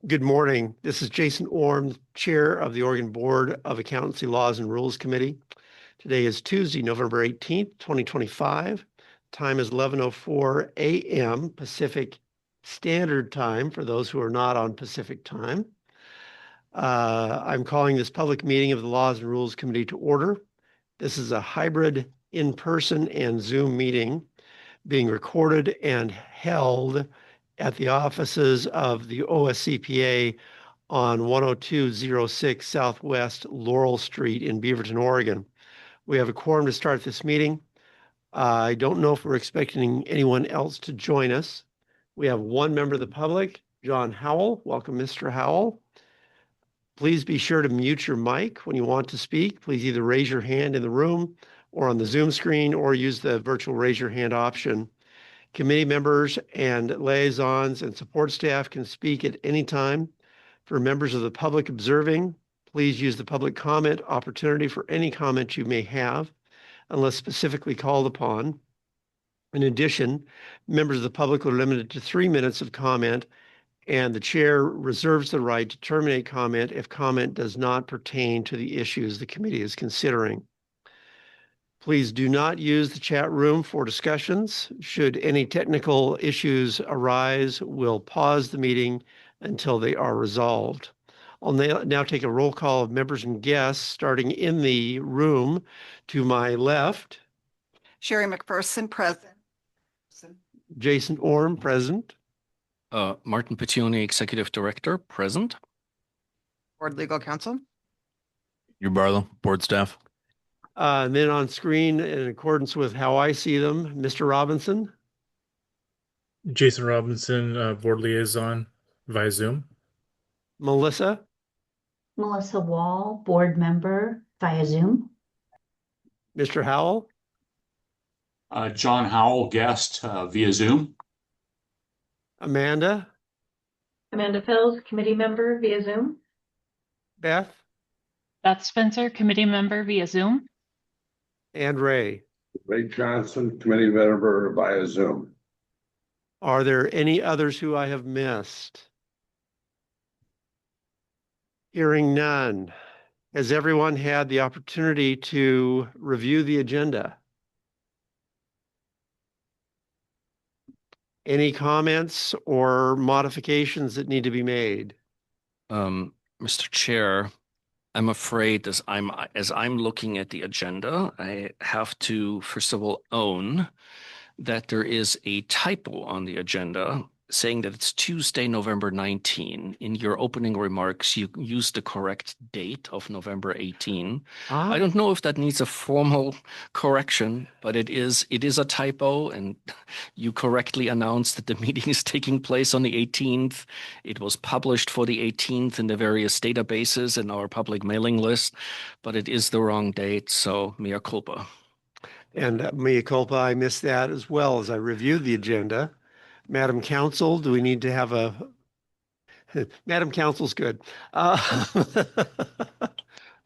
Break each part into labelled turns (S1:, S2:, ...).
S1: Good morning. This is Jason Orm, Chair of the Oregon Board of Accountancy Laws and Rules Committee. Today is Tuesday, November 18th, 2025. Time is 11:04 a.m. Pacific Standard Time for those who are not on Pacific Time. I'm calling this public meeting of the Laws and Rules Committee to order. This is a hybrid in-person and Zoom meeting being recorded and held at the offices of the OSCPA on 10206 Southwest Laurel Street in Beaverton, Oregon. We have a quorum to start this meeting. I don't know if we're expecting anyone else to join us. We have one member of the public, John Howell. Welcome, Mr. Howell. Please be sure to mute your mic when you want to speak. Please either raise your hand in the room or on the Zoom screen or use the virtual raise your hand option. Committee members and liaisons and support staff can speak at any time. For members of the public observing, please use the public comment opportunity for any comment you may have, unless specifically called upon. In addition, members of the public are limited to 3 minutes of comment, and the chair reserves the right to terminate comment if comment does not pertain to the issues the committee is considering. Please do not use the chat room for discussions. Should any technical issues arise, we'll pause the meeting until they are resolved. I'll now take a roll call of members and guests, starting in the room to my left.
S2: Sherry McPherson, present.
S1: Jason Orm, present.
S3: Martin Pettioni, Executive Director, present.
S2: Board Legal Counsel.
S4: Hugh Barlow, Board Staff.
S1: And then on screen, in accordance with how I see them, Mr. Robinson.
S5: Jason Robinson, Board Liaison via Zoom.
S1: Melissa.
S6: Melissa Wall, Board Member via Zoom.
S1: Mr. Howell.
S7: John Howell, guest via Zoom.
S1: Amanda.
S6: Amanda Fells, Committee Member via Zoom.
S1: Beth.
S8: Beth Spencer, Committee Member via Zoom.
S1: And Ray.
S9: Ray Johnson, Committee Member via Zoom.
S1: Are there any others who I have missed? Hearing none. Has everyone had the opportunity to review the agenda? Any comments or modifications that need to be made?
S3: Mr. Chair, I'm afraid as I'm looking at the agenda, I have to first of all own that there is a typo on the agenda saying that it's Tuesday, November 19. In your opening remarks, you used the correct date of November 18. I don't know if that needs a formal correction, but it is a typo, and you correctly announced that the meeting is taking place on the 18th. It was published for the 18th in the various databases in our public mailing list, but it is the wrong date, so mea culpa.
S1: And mea culpa, I missed that as well as I reviewed the agenda. Madam Counsel, do we need to have a... Madam Counsel's good.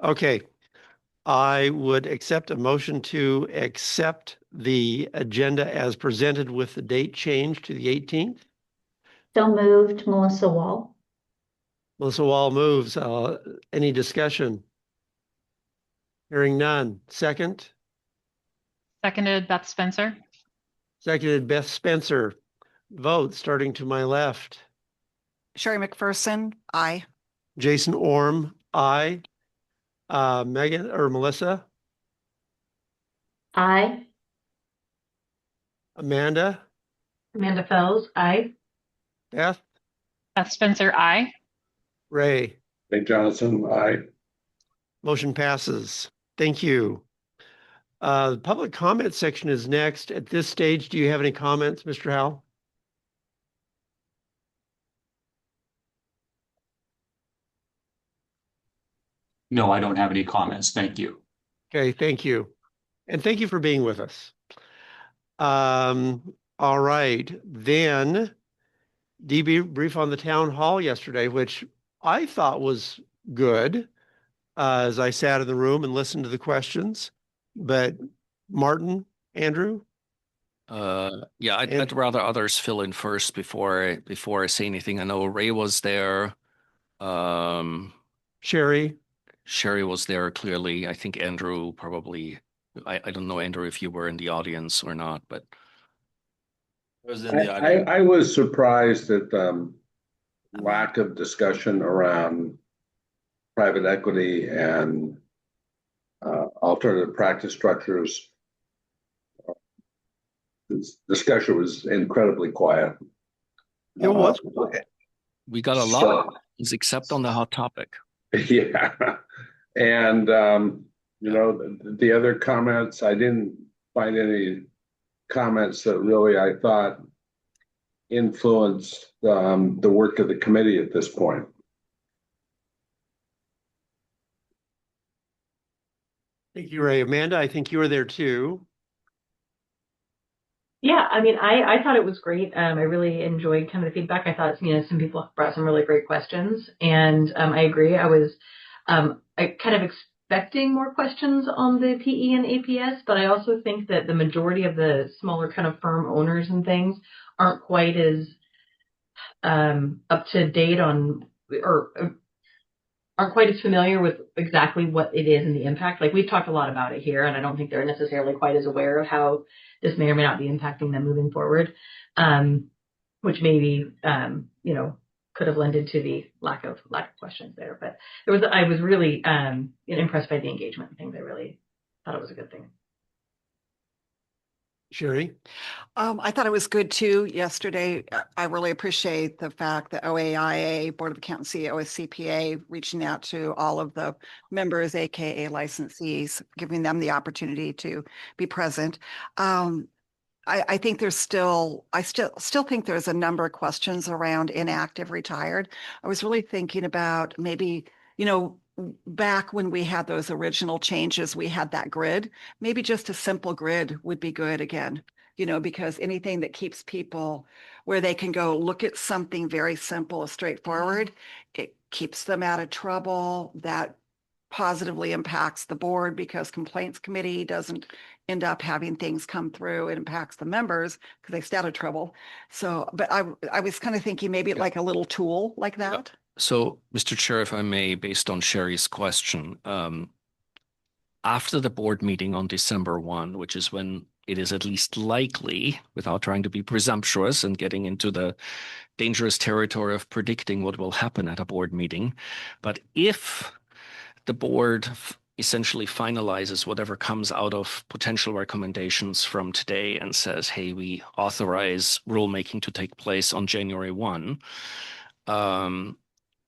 S1: Okay. I would accept a motion to accept the agenda as presented with the date change to the 18th.
S6: So moved, Melissa Wall.
S1: Melissa Wall moves. Any discussion? Hearing none. Second?
S8: Seconded, Beth Spencer.
S1: Seconded, Beth Spencer. Vote starting to my left.
S2: Sherry McPherson, aye.
S1: Jason Orm, aye. Megan or Melissa?
S6: Aye.
S1: Amanda?
S6: Amanda Fells, aye.
S1: Beth?
S8: Beth Spencer, aye.
S1: Ray?
S9: Ray Johnson, aye.
S1: Motion passes. Thank you. The public comment section is next. At this stage, do you have any comments, Mr. Howell?
S7: No, I don't have any comments. Thank you.
S1: Okay, thank you. And thank you for being with us. All right, then debrief on the town hall yesterday, which I thought was good as I sat in the room and listened to the questions. But Martin, Andrew?
S3: Yeah, I'd rather others fill in first before I say anything. I know Ray was there.
S1: Sherry,
S3: Sherry was there clearly. I think Andrew probably, I don't know, Andrew, if you were in the audience or not, but
S4: I was in the audience.
S9: I was surprised at lack of discussion around private equity and alternative practice structures. This discussion was incredibly quiet.
S1: it was,
S3: we got a lot
S9: So-
S3: of things except on the hot topic.
S9: Yeah. And, you know, the other comments, I didn't find any comments that really I thought influenced the work of the committee at this point.
S1: thank you, Ray. Amanda, I think you were there too.
S10: Yeah, I mean, I thought it was great. I really enjoyed kind of the feedback. I thought, some people brought some really great questions, and I agree. I was I kind of expecting more questions on the PE and APS, but I also think that the majority of the smaller kind of firm owners and things aren't quite as up to date on or aren't quite as familiar with exactly what it is and the impact. Like we've talked a lot about it here, and I don't think they're necessarily quite as aware of how this may or may not be impacting them moving forward, which maybe could have lended to the lack of questions there. But I was really impressed by the engagement and things. I really thought it was a good thing.
S1: Sherry,
S2: I thought it was good too yesterday. I really appreciate the fact that OAIA, Board of Accountancy, OSCPA, reaching out to all of the members, AKA licensees, giving them the opportunity to be present. I think I still think there's a number of questions around inactive retired. I was really thinking about maybe, back when we had those original changes, we had that grid. Maybe just a simple grid would be good again, because anything that keeps people where they can go look at something very simple, straightforward, it keeps them out of trouble. That positively impacts the board because complaints committee doesn't end up having things come through. It impacts the members because they stay out of trouble. So, but I was kind of thinking maybe like a little tool like that.
S3: So, Mr. Chair, if I may, based on Sherry's question, after the board meeting on December 1, which is when it is at least likely, without trying to be presumptuous and getting into the dangerous territory of predicting what will happen at a board meeting, but if the board essentially finalizes whatever comes out of potential recommendations from today and says, hey, we authorize rulemaking to take place on January 1,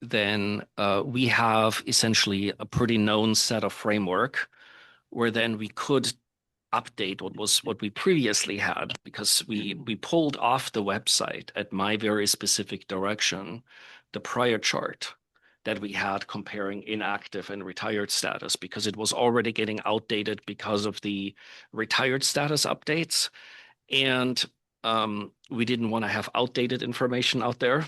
S3: then we have essentially a pretty known set of framework where then we could update what we previously had, because we pulled off the website at my very specific direction the prior chart that we had comparing inactive and retired status, because it was already getting outdated because of the retired status updates. And we didn't want to have outdated information out there.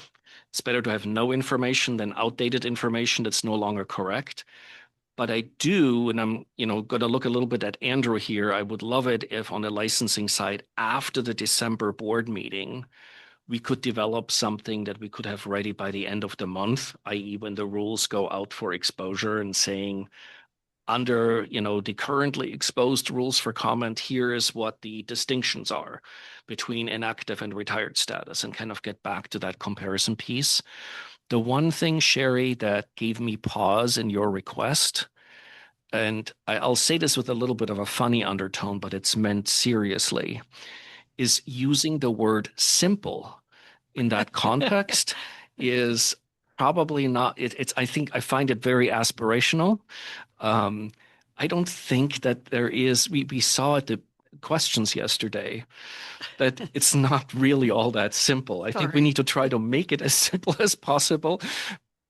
S3: It's better to have no information than outdated information that's no longer correct. But I do, and I'm going to look a little bit at Andrew here. I would love it if on the licensing side, after the December board meeting, we could develop something that we could have ready by the end of the month, i.e. when the rules go out for exposure and saying, under the currently exposed rules for comment, here is what the distinctions are between inactive and retired status, and kind of get back to that comparison piece. The one thing, Sherry, that gave me pause in your request, and I'll say this with a little bit of a funny undertone, but it's meant seriously, is using the word simple in that context is probably not, I think I find it very aspirational. I don't think that there is, we saw at the questions yesterday that it's not really all that simple. I think we need to try to make it as simple as possible,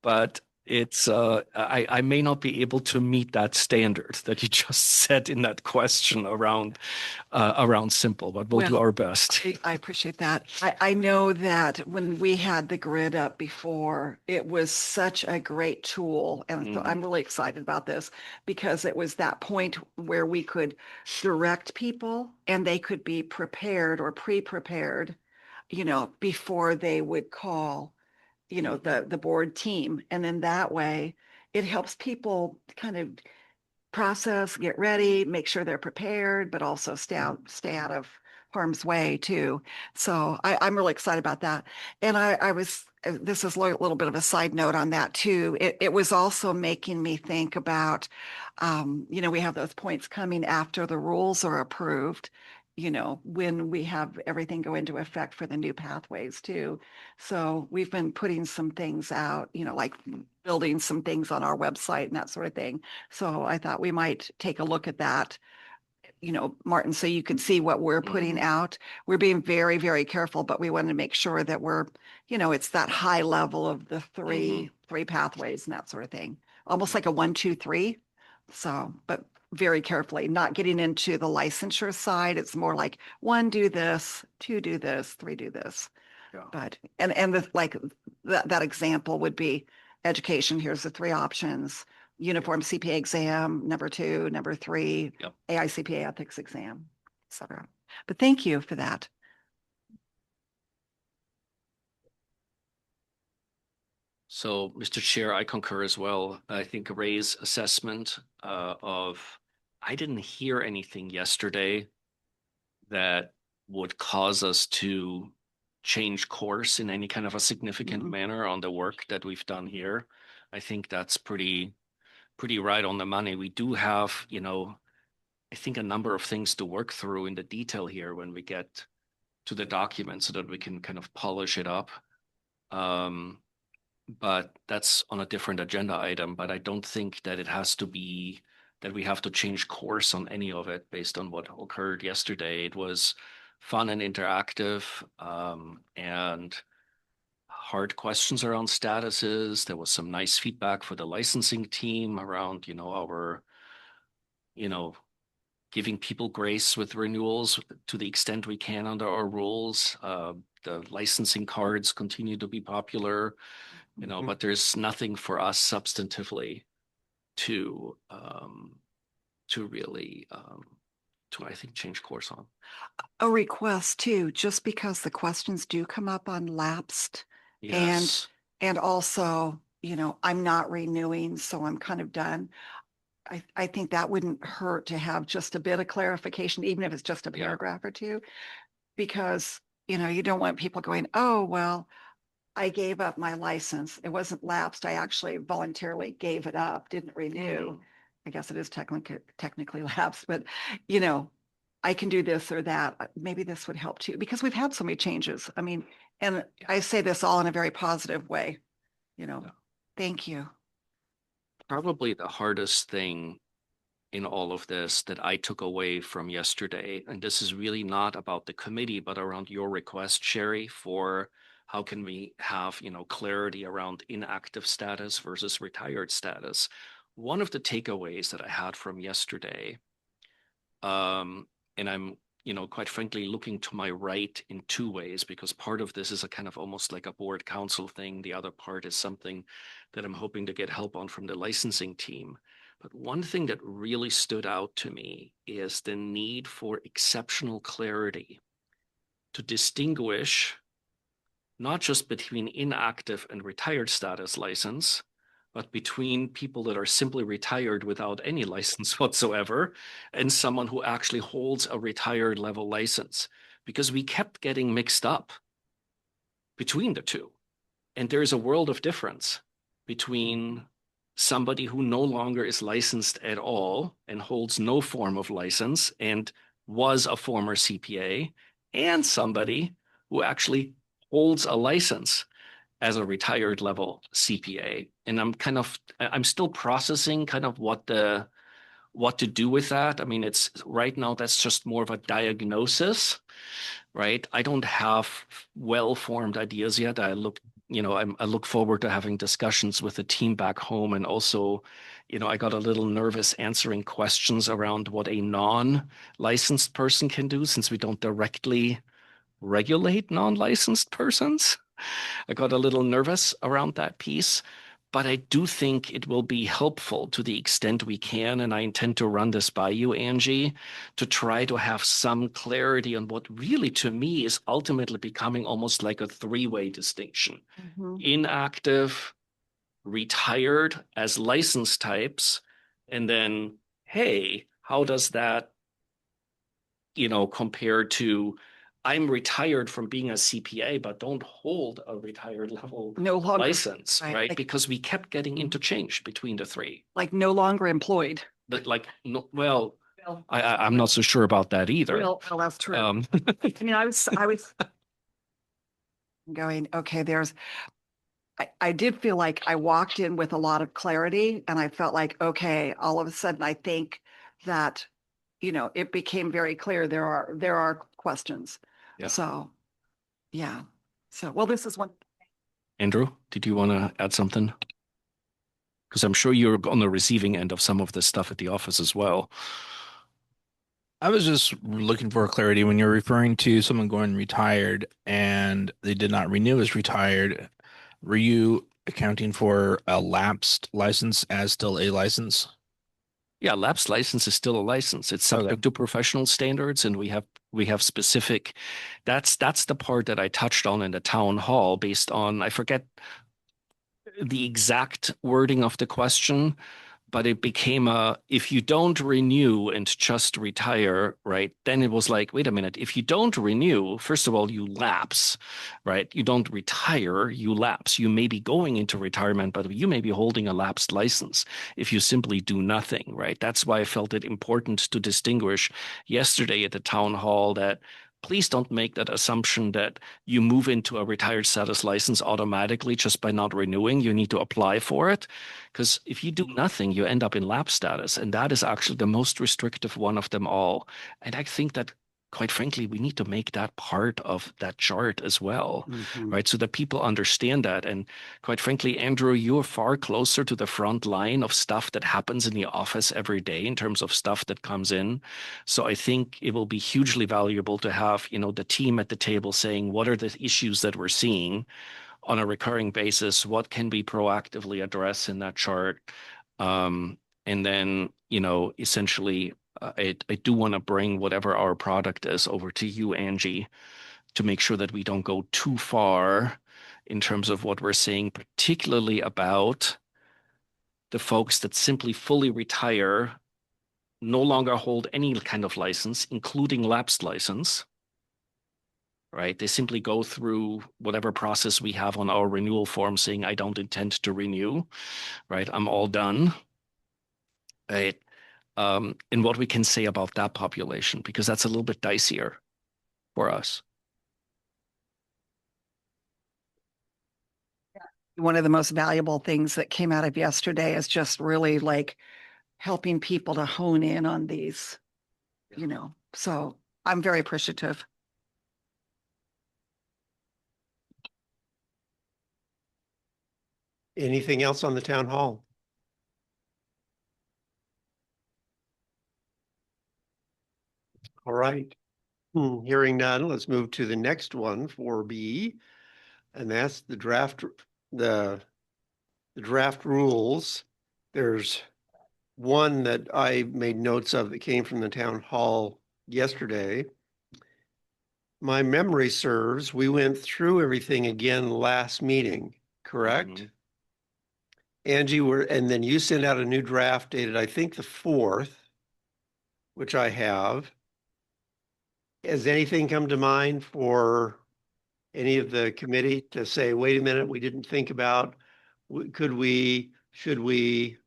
S3: but it's I may not be able to meet that standard that you just set in that question around simple, but we'll do our best.
S2: I appreciate that. I know that when we had the grid up before, it was such a great tool. And so I'm really excited about this because it was that point where we could direct people and they could be prepared or pre-prepared, before they would call, the board team. And then that way it helps people kind of process, get ready, make sure they're prepared, but also stay out of harm's way too. So I'm really excited about that. And this is a little bit of a side note on that too. It was also making me think about, we have those points coming after the rules are approved, when we have everything go into effect for the new pathways too. So we've been putting some things out, like building some things on our website and that sort of thing. So I thought we might take a look at that, Martin, so you can see what we're putting out. We're being very, very careful, but we want to make sure that we're, it's that high level of the three pathways and that sort of thing, almost like a 1, 2, 3. So, but very carefully, not getting into the licensure side. It's more like 1, do this, 2, do this, 3, do this.
S3: Yeah.
S2: But, and that example would be education. Here's the 3 options. Uniform CPA exam, number 2, number 3,
S3: Yep.
S2: AICPA ethics exam, etc. But thank you for that.
S3: So, Mr. Chair, I concur as well. I think Ray's assessment I didn't hear anything yesterday that would cause us to change course in any kind of a significant manner on the work that we've done here. I think that's pretty right on the money. We do have, I think a number of things to work through in the detail here when we get to the document so that we can kind of polish it up. But that's on a different agenda item. But I don't think that it has to be that we have to change course on any of it based on what occurred yesterday. It was fun and interactive, and hard questions around statuses. There was some nice feedback for the licensing team around, our, giving people grace with renewals to the extent we can under our rules. The licensing cards continue to be popular, but there's nothing for us substantively to really, I think, change course on.
S2: A request too, just because the questions do come up on lapsed.
S3: Yes.
S2: And also, I'm not renewing, so I'm kind of done. I think that wouldn't hurt to have just a bit of clarification, even if it's just a paragraph or two, because, you don't want people going, oh, well, I gave up my license. It wasn't lapsed. I actually voluntarily gave it up, didn't renew. I guess it is technically lapsed, but, I can do this or that. Maybe this would help too, because we've had so many changes. I mean, and I say this all in a very positive way, Thank you.
S3: Probably the hardest thing in all of this that I took away from yesterday, and this is really not about the committee, but around your request, Sherry, for how can we have, clarity around inactive status versus retired status. One of the takeaways that I had from yesterday, and I'm, quite frankly, looking to my right in 2 ways, because part of this is a kind of almost like a board council thing. The other part is something that I'm hoping to get help on from the licensing team. But one thing that really stood out to me is the need for exceptional clarity to distinguish not just between inactive and retired status license, but between people that are simply retired without any license whatsoever and someone who actually holds a retired level license, because we kept getting mixed up between the two. And there's a world of difference between somebody who no longer is licensed at all and holds no form of license and was a former CPA, and somebody who actually holds a license as a retired level CPA. And I'm still processing kind of what to do with that. I mean, it's right now, that's just more of a diagnosis, right? I don't have well-formed ideas yet. I look forward to having discussions with the team back home. And also, I got a little nervous answering questions around what a non-licensed person can do, since we don't directly regulate non-licensed persons. I got a little nervous around that piece, But I do think it will be helpful to the extent we can, and I intend to run this by you, Angie, to try to have some clarity on what really, to me, is ultimately becoming almost like a three-way distinction. Inactive, retired as license types, and then, hey, how does that, compare to I'm retired from being a CPA, but don't hold a retired level
S2: No longer
S3: license, right?
S2: like,
S3: Because we kept getting interchanged between the three.
S2: like no longer employed.
S3: But like, no, well,
S2: Well,
S3: I'm not so sure about that either.
S2: well, that's true.
S3: Um,
S2: I mean, I was going, okay, I did feel like I walked in with a lot of clarity, and I felt like, okay, all of a sudden I think that, it became very clear there are questions.
S3: Yeah.
S2: So, yeah. So, well, this is one.
S3: Andrew, did you want to add something? Because I'm sure you're on the receiving end of some of this stuff at the office as well.
S11: I was just looking for clarity when you're referring to someone going retired and they did not renew as retired. Were you accounting for a lapsed license as still a license?
S3: Yeah, lapsed license is still a license. It's subject to professional standards, and we have specific. That's the part that I touched on in the town hall based on, I forget the exact wording of the question, but it became if you don't renew and just retire, right? Then it was like, wait a minute, if you don't renew, first of all, you lapse, right? You don't retire, you lapse. You may be going into retirement, but you may be holding a lapsed license if you simply do nothing, right? That's why I felt it important to distinguish yesterday at the town hall that please don't make that assumption that you move into a retired status license automatically just by not renewing. You need to apply for it. Because if you do nothing, you end up in lapse status. And that is actually the most restrictive one of them all. And I think that, quite frankly, we need to make that part of that chart as well, right? So that people understand that. And quite frankly, Andrew, you're far closer to the front line of stuff that happens in the office every day in terms of stuff that comes in. So I think it will be hugely valuable to have, the team at the table saying, what are the issues that we're seeing on a recurring basis? What can we proactively address in that chart? And then, essentially, I do want to bring whatever our product is over to you, Angie, to make sure that we don't go too far in terms of what we're saying, particularly about the folks that simply fully retire, no longer hold any kind of license, including lapsed license, right? They simply go through whatever process we have on our renewal form saying, I don't intend to renew, right? I'm all done, right? And what we can say about that population, because that's a little bit dicier for us.
S2: One of the most valuable things that came out of yesterday is just really like helping people to hone in on these, so I'm very appreciative.
S1: Anything else on the town hall? All right. Hearing none, let's move to the next one, 4B, and that's the draft rules. There's one that I made notes of that came from the town hall yesterday. My memory serves, we went through everything again last meeting, correct? Angie, and then you sent out a new draft dated, I think, the 4th, which I have. Has anything come to mind for any of the committee to say, wait a minute, we didn't think about, should we?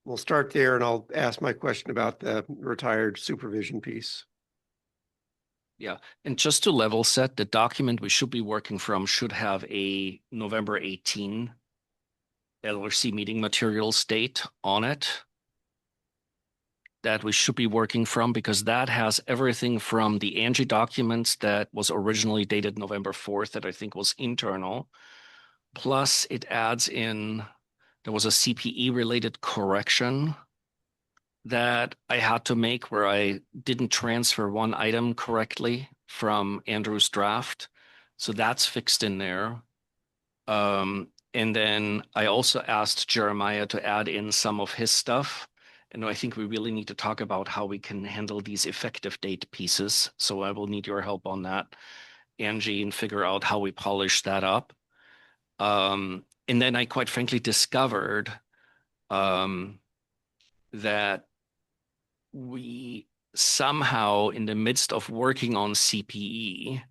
S1: We'll start there and I'll ask my question about the retired supervision piece.
S3: Yeah, and just to level set, the document we should be working from should have a November 18 LRC meeting materials date on it that we should be working from, because that has everything from the Angie documents that was originally dated November 4th that I think was internal. Plus it adds in, there was a CPE related correction that I had to make where I didn't transfer one item correctly from Andrew's draft. So that's fixed in there. And then I also asked Jeremiah to add in some of his stuff. And I think we really need to talk about how we can handle these effective date pieces. So I will need your help on that, Angie, and figure out how we polish that up. And then I quite frankly discovered that we somehow, in the midst of working on CPE,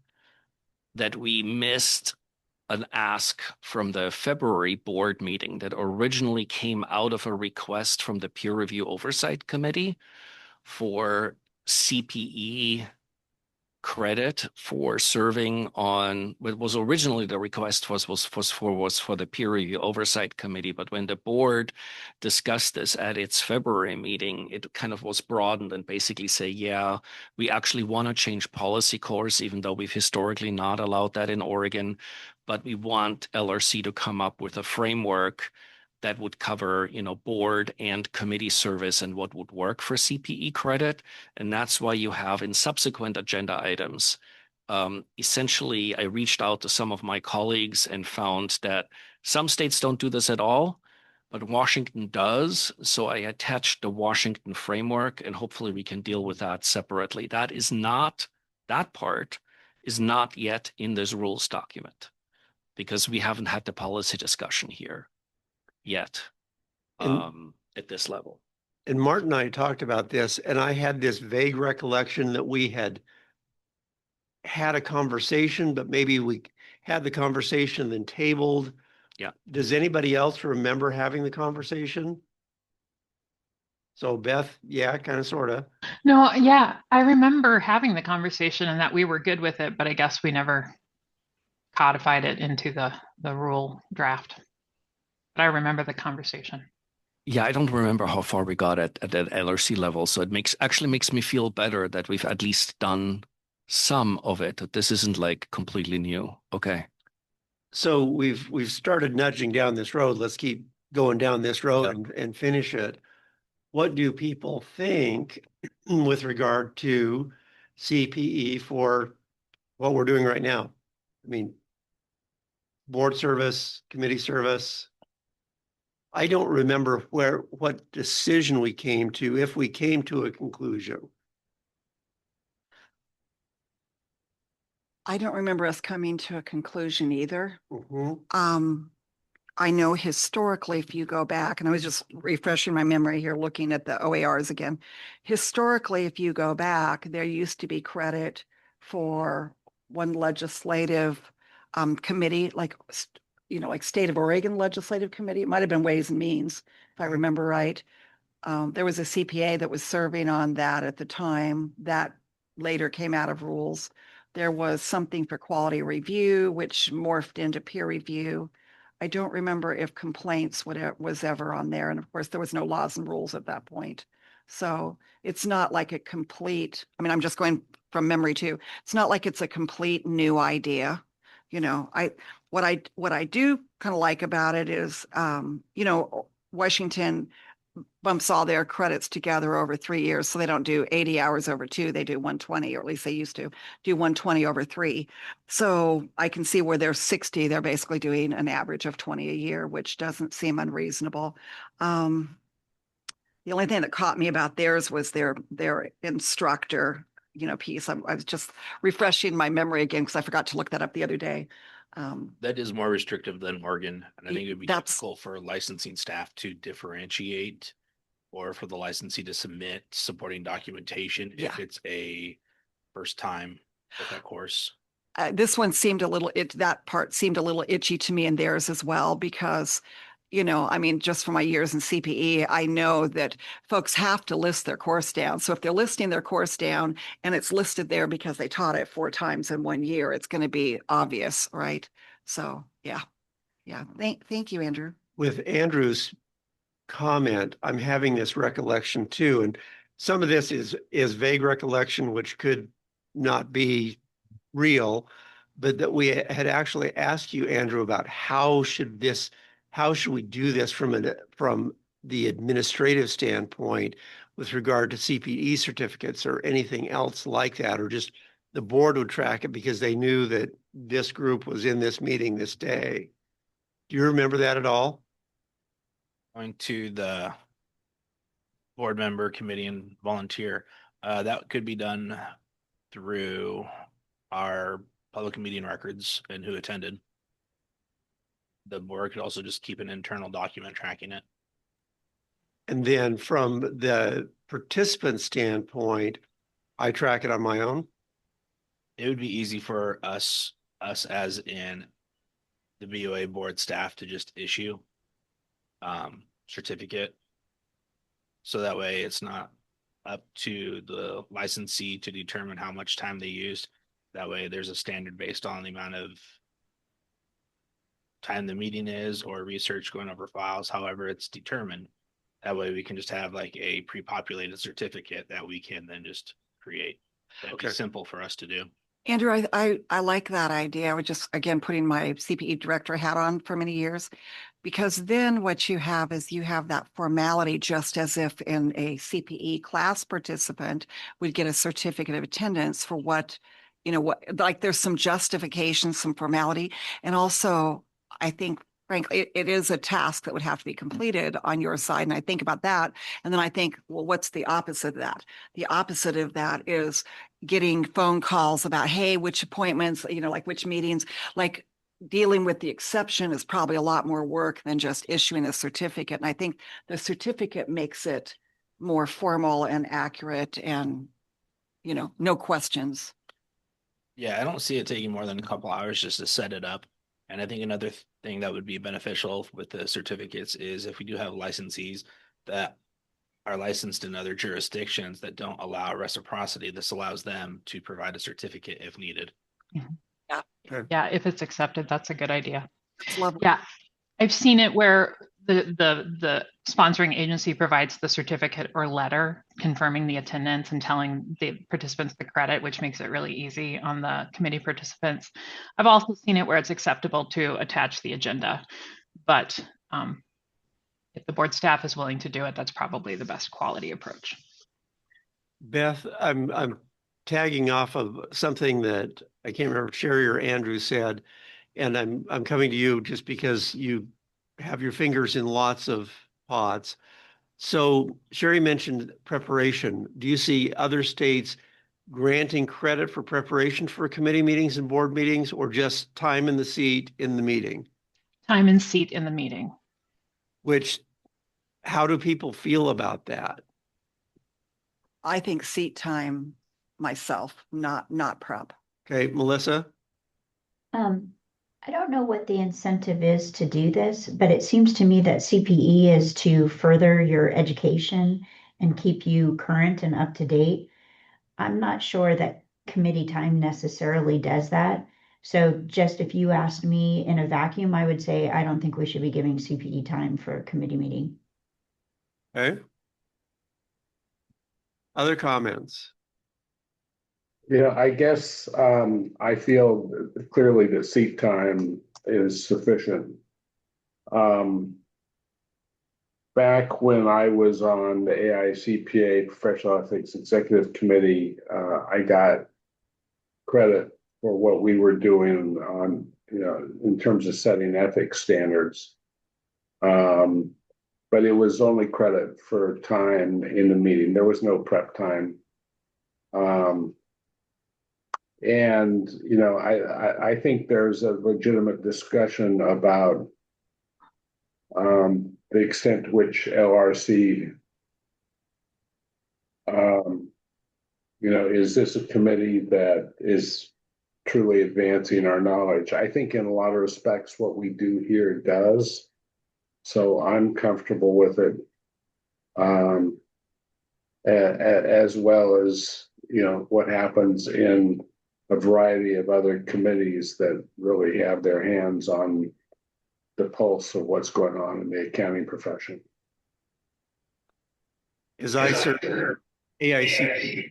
S3: that we missed an ask from the February board meeting that originally came out of a request from the Peer Review Oversight Committee for CPE credit for serving on what was originally the request was for the Peer Review Oversight Committee. But when the board discussed this at its February meeting, it kind of was broadened and basically say, yeah, we actually want to change policy course, even though we've historically not allowed that in Oregon. But we want LRC to come up with a framework that would cover, board and committee service and what would work for CPE credit. And that's why you have in subsequent agenda items, essentially, I reached out to some of my colleagues and found that some states don't do this at all, but Washington does. So I attached the Washington framework, and hopefully we can deal with that separately. That part is not yet in this rules document because we haven't had the policy discussion here yet at this level.
S1: And Martin and I talked about this, and I had this vague recollection that we had a conversation, but maybe we had the conversation and then tabled.
S3: Yeah.
S1: Does anybody else remember having the conversation? So Beth, yeah, kind of, sort of.
S8: No, yeah, I remember having the conversation and that we were good with it, but I guess we never codified it into the rule draft. But I remember the conversation.
S3: Yeah, I don't remember how far we got at that LRC level. So it actually makes me feel better that we've at least done some of it. That this isn't like completely new. Okay.
S1: So we've started nudging down this road. Let's keep going down this road and finish it. What do people think with regard to CPE for what we're doing right now? I mean, board service, committee service. I don't remember what decision we came to, if we came to a conclusion.
S2: I don't remember us coming to a conclusion either.
S1: Mm-hmm.
S2: I know historically, if you go back, and I was just refreshing my memory here, looking at the OARs again. Historically, if you go back, there used to be credit for one legislative committee, like State of Oregon Legislative Committee. It might have been Ways and Means, if I remember right. There was a CPA that was serving on that at the time. That later came out of rules. There was something for quality review, which morphed into peer review. I don't remember if complaints was ever on there. And of course, there was no laws and rules at that point. So it's not like a complete, I'm just going from memory too. It's not like it's a complete new idea. What I do kind of like about it is, Washington bumps all their credits together over 3 years. So they don't do 80 hours over 2, they do 120, or at least they used to do 120 over 3. So I can see where they're 60, they're basically doing an average of 20 a year, which doesn't seem unreasonable. The only thing that caught me about theirs was their instructor, piece. I was just refreshing my memory again because I forgot to look that up the other day.
S11: That is more restrictive than Oregon, and I think it would be difficult for licensing staff to differentiate, or for the licensee to submit supporting documentation if it's a first time with that course.
S2: This one seemed that part seemed a little itchy to me, and theirs as well, because just from my years in CPE, I know that folks have to list their course down. So if they're listing their course down and it's listed there because they taught it 4 times in 1 year, it's going to be obvious, right? So yeah. Thank you, Andrew.
S1: With Andrew's comment, I'm having this recollection too, and some of this is vague recollection, which could not be real, but that we had actually asked you, Andrew, about how should we do this from the administrative standpoint with regard to CPE certificates or anything else like that, or just the board would track it because they knew that this group was in this meeting this day. Do you remember that at all?
S11: Going to the board member, committee, and volunteer. That could be done through our public meeting records and who attended. The board could also just keep an internal document tracking it.
S1: And then from the participant standpoint, I track it on my own.
S11: It would be easy for us as in the BOA board staff to just issue certificate. So that way it's not up to the licensee to determine how much time they used. That way there's a standard based on the amount of time the meeting is or research going over files, however it's determined. That way we can just have like a pre-populated certificate that we can then just create. That'd be simple for us to do.
S2: Andrew, I like that idea. I was just, again, putting my CPE director hat on for many years, because then what you have is you have that formality, just as if in a CPE class participant would get a certificate of attendance for what, like there's some justification, some formality. And also, I think, frankly, it is a task that would have to be completed on your side. And I think about that. And then I think, well, what's the opposite of that? The opposite of that is getting phone calls about, hey, which appointments, like which meetings, like dealing with the exception is probably a lot more work than just issuing a certificate. And I think the certificate makes it more formal and accurate and, no questions.
S11: Yeah, I don't see it taking more than a couple hours just to set it up. And I think another thing that would be beneficial with the certificates is if we do have licensees that are licensed in other jurisdictions that don't allow reciprocity, this allows them to provide a certificate if needed.
S2: Yeah.
S8: Yeah, if it's accepted, that's a good idea.
S2: It's lovely.
S8: Yeah, I've seen it where the sponsoring agency provides the certificate or letter confirming the attendance and telling the participants the credit, which makes it really easy on the committee participants. I've also seen it where it's acceptable to attach the agenda, but if the board staff is willing to do it, that's probably the best quality approach.
S1: Beth, I'm tagging off of something that I can't remember if Sherry or Andrew said, and I'm coming to you just because you have your fingers in lots of pots. So Sherry mentioned preparation. Do you see other states granting credit for preparation for committee meetings and board meetings, or just time in the seat in the meeting?
S8: Time and seat in the meeting.
S1: How do people feel about that?
S2: I think seat time myself, not prep.
S1: Okay, Melissa?
S6: I don't know what the incentive is to do this, but it seems to me that CPE is to further your education and keep you current and up to date. I'm not sure that committee time necessarily does that. So just if you asked me in a vacuum, I would say I don't think we should be giving CPE time for a committee meeting.
S1: Okay. Other comments?
S9: Yeah, I guess I feel clearly that seat time is sufficient. Back when I was on the AICPA Professional Ethics Executive Committee, I got credit for what we were doing on, in terms of setting ethics standards. But it was only credit for time in the meeting. There was no prep time. And, I think there's a legitimate discussion about the extent to which LRC, is this a committee that is truly advancing our knowledge? I think in a lot of respects, what we do here does. So I'm comfortable with it, as well as, what happens in a variety of other committees that really have their hands on the pulse of what's going on in the accounting profession.
S1: As I serve AIC,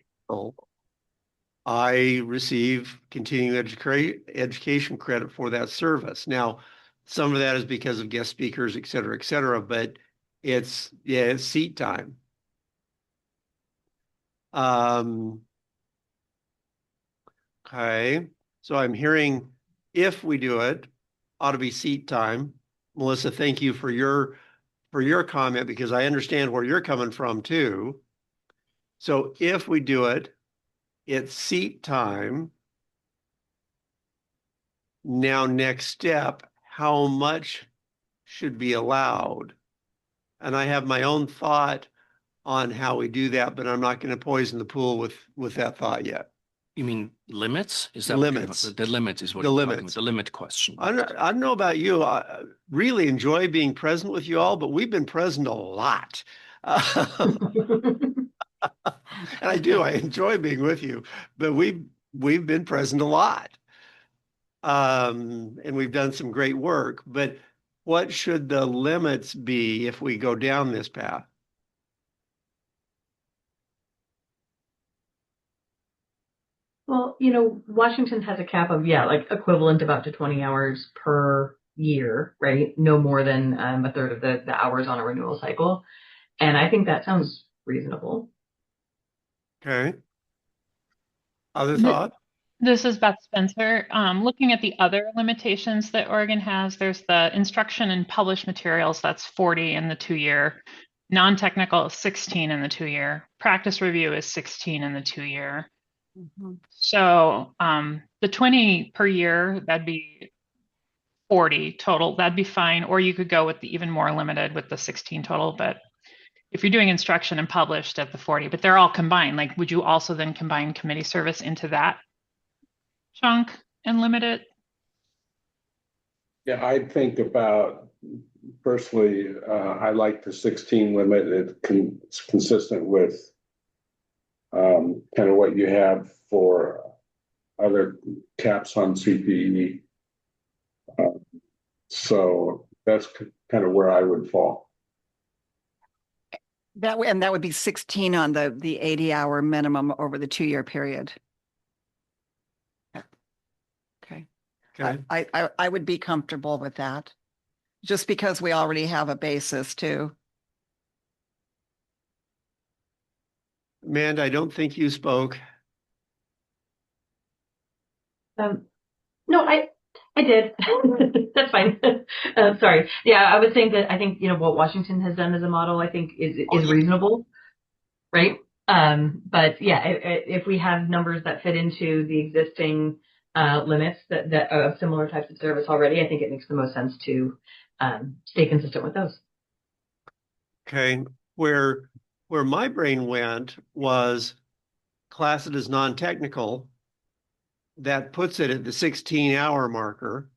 S1: I receive continuing education credit for that service. Now, some of that is because of guest speakers, et cetera, but it's seat time. Okay, so I'm hearing if we do it, ought to be seat time. Melissa, thank you for your comment, because I understand where you're coming from too. So if we do it, it's seat time. Now, next step, how much should be allowed? And I have my own thought on how we do that, but I'm not going to poison the pool with that thought yet.
S3: You mean limits? Is that
S1: Limits.
S3: The limit is what
S1: The
S3: you're talking
S1: limits.
S3: about, the limit question.
S1: I don't know about you. I really enjoy being present with you all, but we've been present a lot. And I do. I enjoy being with you, but we've been present a lot. And we've done some great work. But what should the limits be if we go down this path?
S10: Well, you know, Washington has a cap of, like equivalent of up to 20 hours per year, right? No more than a third of the hours on a renewal cycle. And I think that sounds reasonable.
S1: Okay. Other thought?
S8: This is Beth Spencer. Looking at the other limitations that Oregon has, there's the instruction and published materials, that's 40 in the 2-year. Non-technical is 16 in the 2-year. Practice review is 16 in the 2-year. So the 20 per year, that'd be 40 total. That'd be fine. Or you could go with the even more limited with the 16 total. But if you're doing instruction and published at the 40, but they're all combined, like would you also then combine committee service into that chunk and limit it?
S9: Yeah, I think about, personally, I like the 16 limit. It's consistent with kind of what you have for other caps on CPE. So that's kind of where I would fall.
S2: That would be 16 on the 80-hour minimum over the 2-year period. Okay.
S1: Okay.
S2: I would be comfortable with that, just because we already have a basis too.
S1: Amanda, I don't think you spoke.
S10: No, I did. That's fine. Sorry. Yeah, I was saying that I think, you know, what Washington has done as a model, I think is reasonable, right? But yeah, if we have numbers that fit into the existing limits that of similar types of service already, I think it makes the most sense to stay consistent with those.
S1: Okay. Where my brain went was class it as non-technical. That puts it at the 16-hour marker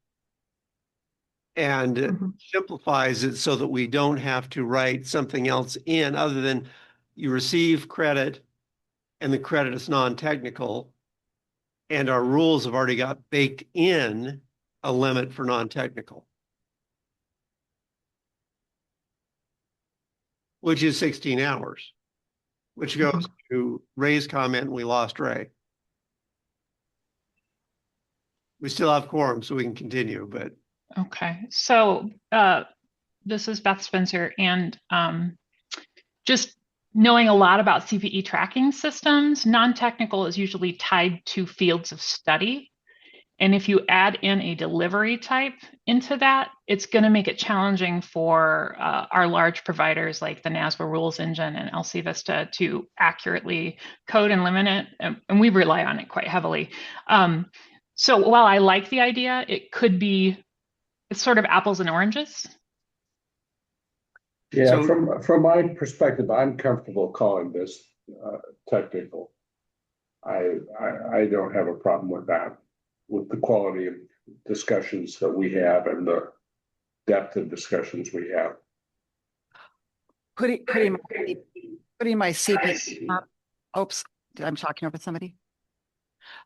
S1: and simplifies it so that we don't have to write something else in other than you receive credit and the credit is non-technical, and our rules have already got baked in a limit for non-technical, which is 16 hours, which goes to Ray's comment, and we lost Ray. We still have quorum, so we can continue, but.
S8: Okay, so this is Beth Spencer, and just knowing a lot about CPE tracking systems, non-technical is usually tied to fields of study. And if you add in a delivery type into that, it's going to make it challenging for our large providers like the NASBA Rules Engine and LC Vista to accurately code and limit it. And we rely on it quite heavily. So while I like the idea, it's sort of apples and oranges.
S9: Yeah,
S1: So,
S9: from my perspective, I'm comfortable calling this technical. I don't have a problem with that, with the quality of discussions that we have and the depth of discussions we have.
S2: Putting my CPE up. Oops, I'm talking over somebody.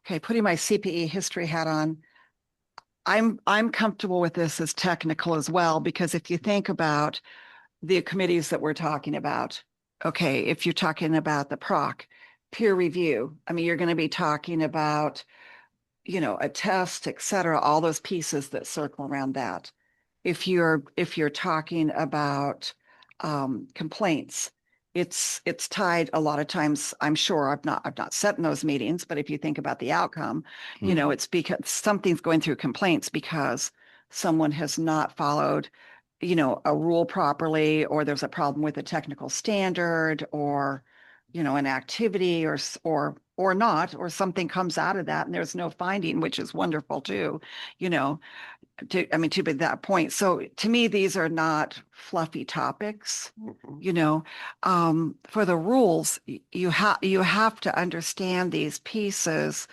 S2: Okay, putting my CPE history hat on. I'm comfortable with this as technical as well, because if you think about the committees that we're talking about, okay, if you're talking about the PROC, peer review, I mean, you're going to be talking about, you know, a test, et cetera, all those pieces that circle around that. If you're talking about complaints, it's tied a lot of times. I'm sure I've not sat in those meetings, but if you think about the outcome, you know, it's because something's going through complaints because someone has not followed a rule properly, or there's a problem with a technical standard, or, an activity, or not, or something comes out of that and there's no finding, which is wonderful too, to be that point. So to me, these are not fluffy topics. For the rules, you have to understand these pieces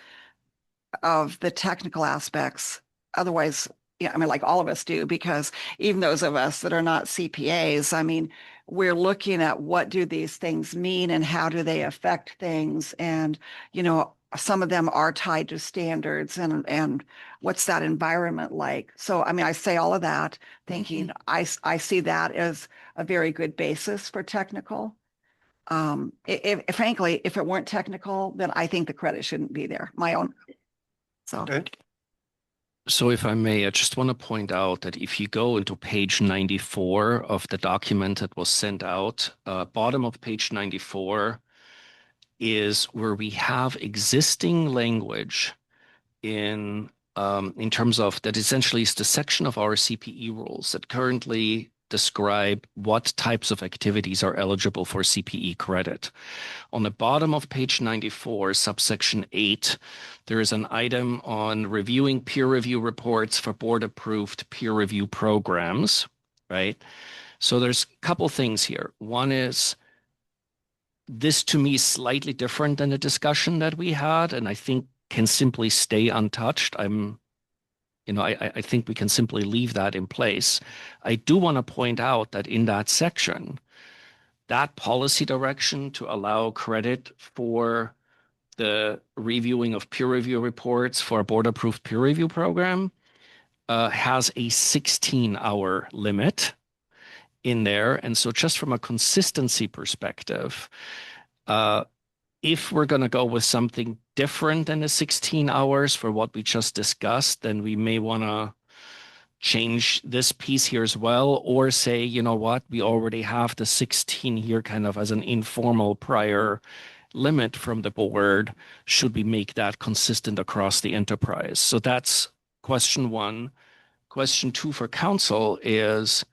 S2: of the technical aspects. Otherwise, like all of us do, because even those of us that are not CPAs, we're looking at what do these things mean and how do they affect things. And, some of them are tied to standards and what's that environment like? So, I say all of that thinking I see that as a very good basis for technical. Frankly, if it weren't technical, then I think the credit shouldn't be there. My own. So.
S1: Okay.
S3: So if I may, I just want to point out that if you go into page 94 of the document that was sent out, bottom of page 94 is where we have existing language in terms of that essentially is the section of our CPE rules that currently describe what types of activities are eligible for CPE credit. On the bottom of page 94, subsection 8, there is an item on reviewing peer review reports for board-approved peer review programs, right? So there's a couple things here. One is this to me is slightly different than the discussion that we had, and I think can simply stay untouched. I think we can simply leave that in place. I do want to point out that in that section, that policy direction to allow credit for the reviewing of peer review reports for a board-approved peer review program has a 16-hour limit in there. And so just from a consistency perspective, if we're going to go with something different than the 16 hours for what we just discussed, then we may want to change this piece here as well, or say, you know what, we already have the 16 here kind of as an informal prior limit from the board. Should we make that consistent across the enterprise? So that's question one. Question two for council is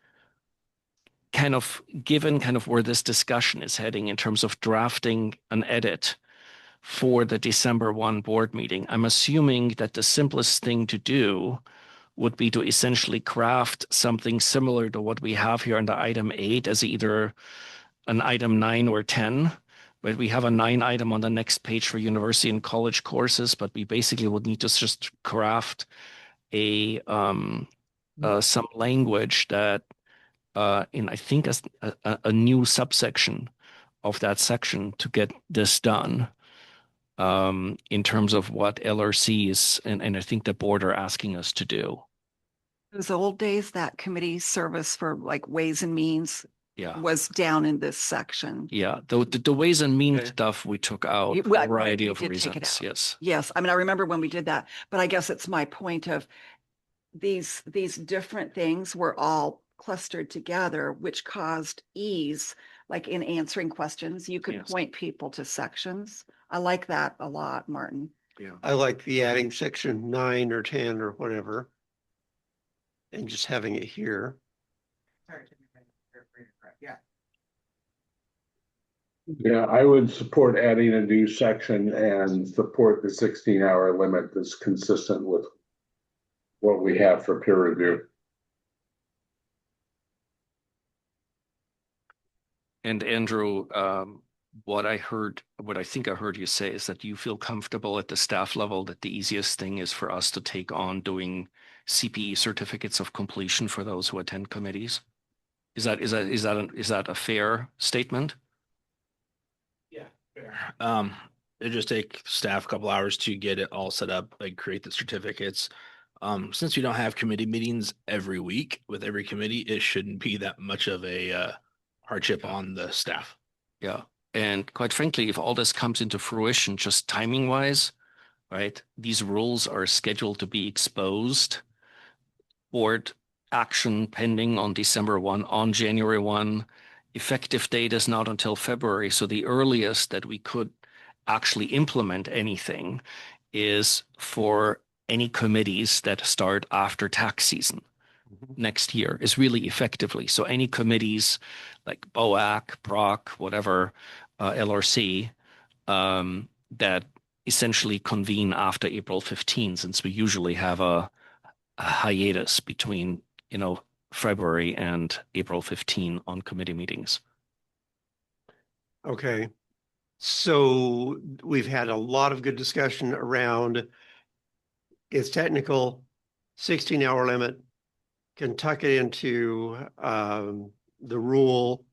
S3: kind of given kind of where this discussion is heading in terms of drafting an edit for the December 1 board meeting. I'm assuming that the simplest thing to do would be to essentially craft something similar to what we have here under item 8 as either an item 9 or 10. But we have a 9 item on the next page for university and college courses, but we basically would need to just craft some language that in I think a new subsection of that section to get this done in terms of what LRCs and I think the board are asking us to do.
S2: Those old days, that committee service for like ways and means was down in this section.
S3: Yeah, the ways and means stuff we took out for a variety of reasons. Yes.
S2: Yes. I remember when we did that, but I guess it's my point of these different things were all clustered together, which caused ease, like in answering questions, you could point people to sections. I like that a lot, Martin.
S1: Yeah. I like the adding section 9 or 10 or whatever, and just having it here.
S9: Yeah, I would support adding a new section and support the 16-hour limit that's consistent with what we have for peer review.
S3: And Andrew, what I think I heard you say is that you feel comfortable at the staff level that the easiest thing is for us to take on doing CPE certificates of completion for those who attend committees. Is that a fair statement?
S11: Yeah, fair. It just take staff a couple hours to get it all set up, like create the certificates. Since we don't have committee meetings every week with every committee, it shouldn't be that much of a hardship on the staff.
S3: Yeah. And quite frankly, if all this comes into fruition, just timing wise, right, these rules are scheduled to be exposed, board action pending on December 1, on January 1. Effective date is not until February. So the earliest that we could actually implement anything is for any committees that start after tax season, next year is really effectively. So any committees like BOAC, PROC, whatever, LRC, that essentially convene after April 15, since we usually have a hiatus between, February and April 15 on committee meetings.
S1: Okay. So we've had a lot of good discussion around its technical 16-hour limit, can tuck it into the rule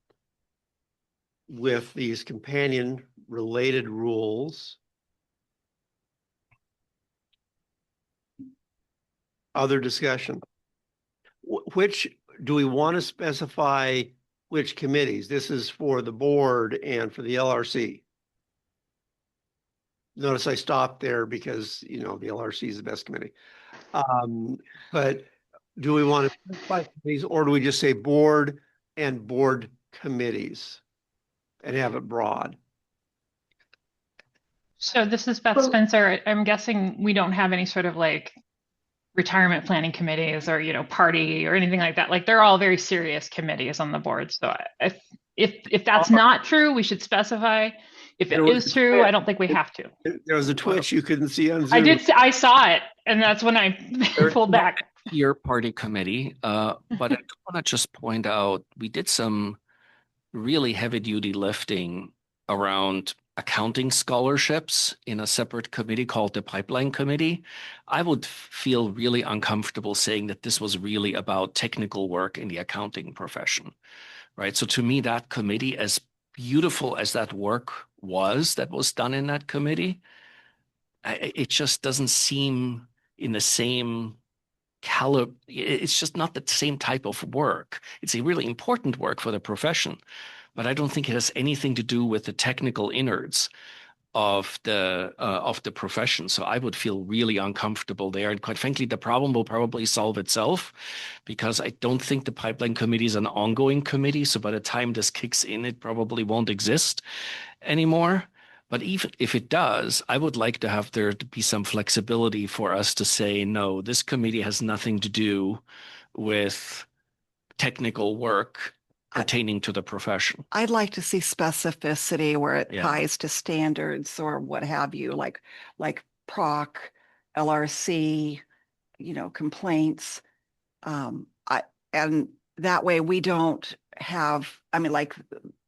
S1: with these companion related rules. Other discussion. Which do we want to specify which committees? This is for the board and for the LRC. Notice I stopped there because, the LRC is the best committee. But do we want to specify committees, or do we just say board and board committees and have it broad?
S8: So this is Beth Spencer. I'm guessing we don't have any sort of like retirement planning committees or, party or anything like that. Like they're all very serious committees on the board. So if that's not true, we should specify. If it is true, I don't think we have to.
S1: There was a twitch you couldn't see on Zoom.
S8: I saw it, and that's when I pulled back.
S3: Your party committee, but I want to just point out we did some really heavy duty lifting around accounting scholarships in a separate committee called the Pipeline Committee. I would feel really uncomfortable saying that this was really about technical work in the accounting profession, right? So to me, that committee, as beautiful as that work was that was done in that committee, it just doesn't seem in the same caliber. It's just not the same type of work. It's a really important work for the profession, but I don't think it has anything to do with the technical innards of the profession. So I would feel really uncomfortable there. And quite frankly, the problem will probably solve itself, because I don't think the Pipeline Committee is an ongoing committee. So by the time this kicks in, it probably won't exist anymore. But even if it does, I would like to have there to be some flexibility for us to say, no, this committee has nothing to do with technical work pertaining to the profession.
S2: I'd like to see specificity where it
S3: Yeah.
S2: ties to standards or what have you, like PROC, LRC, complaints. And that way we don't have, like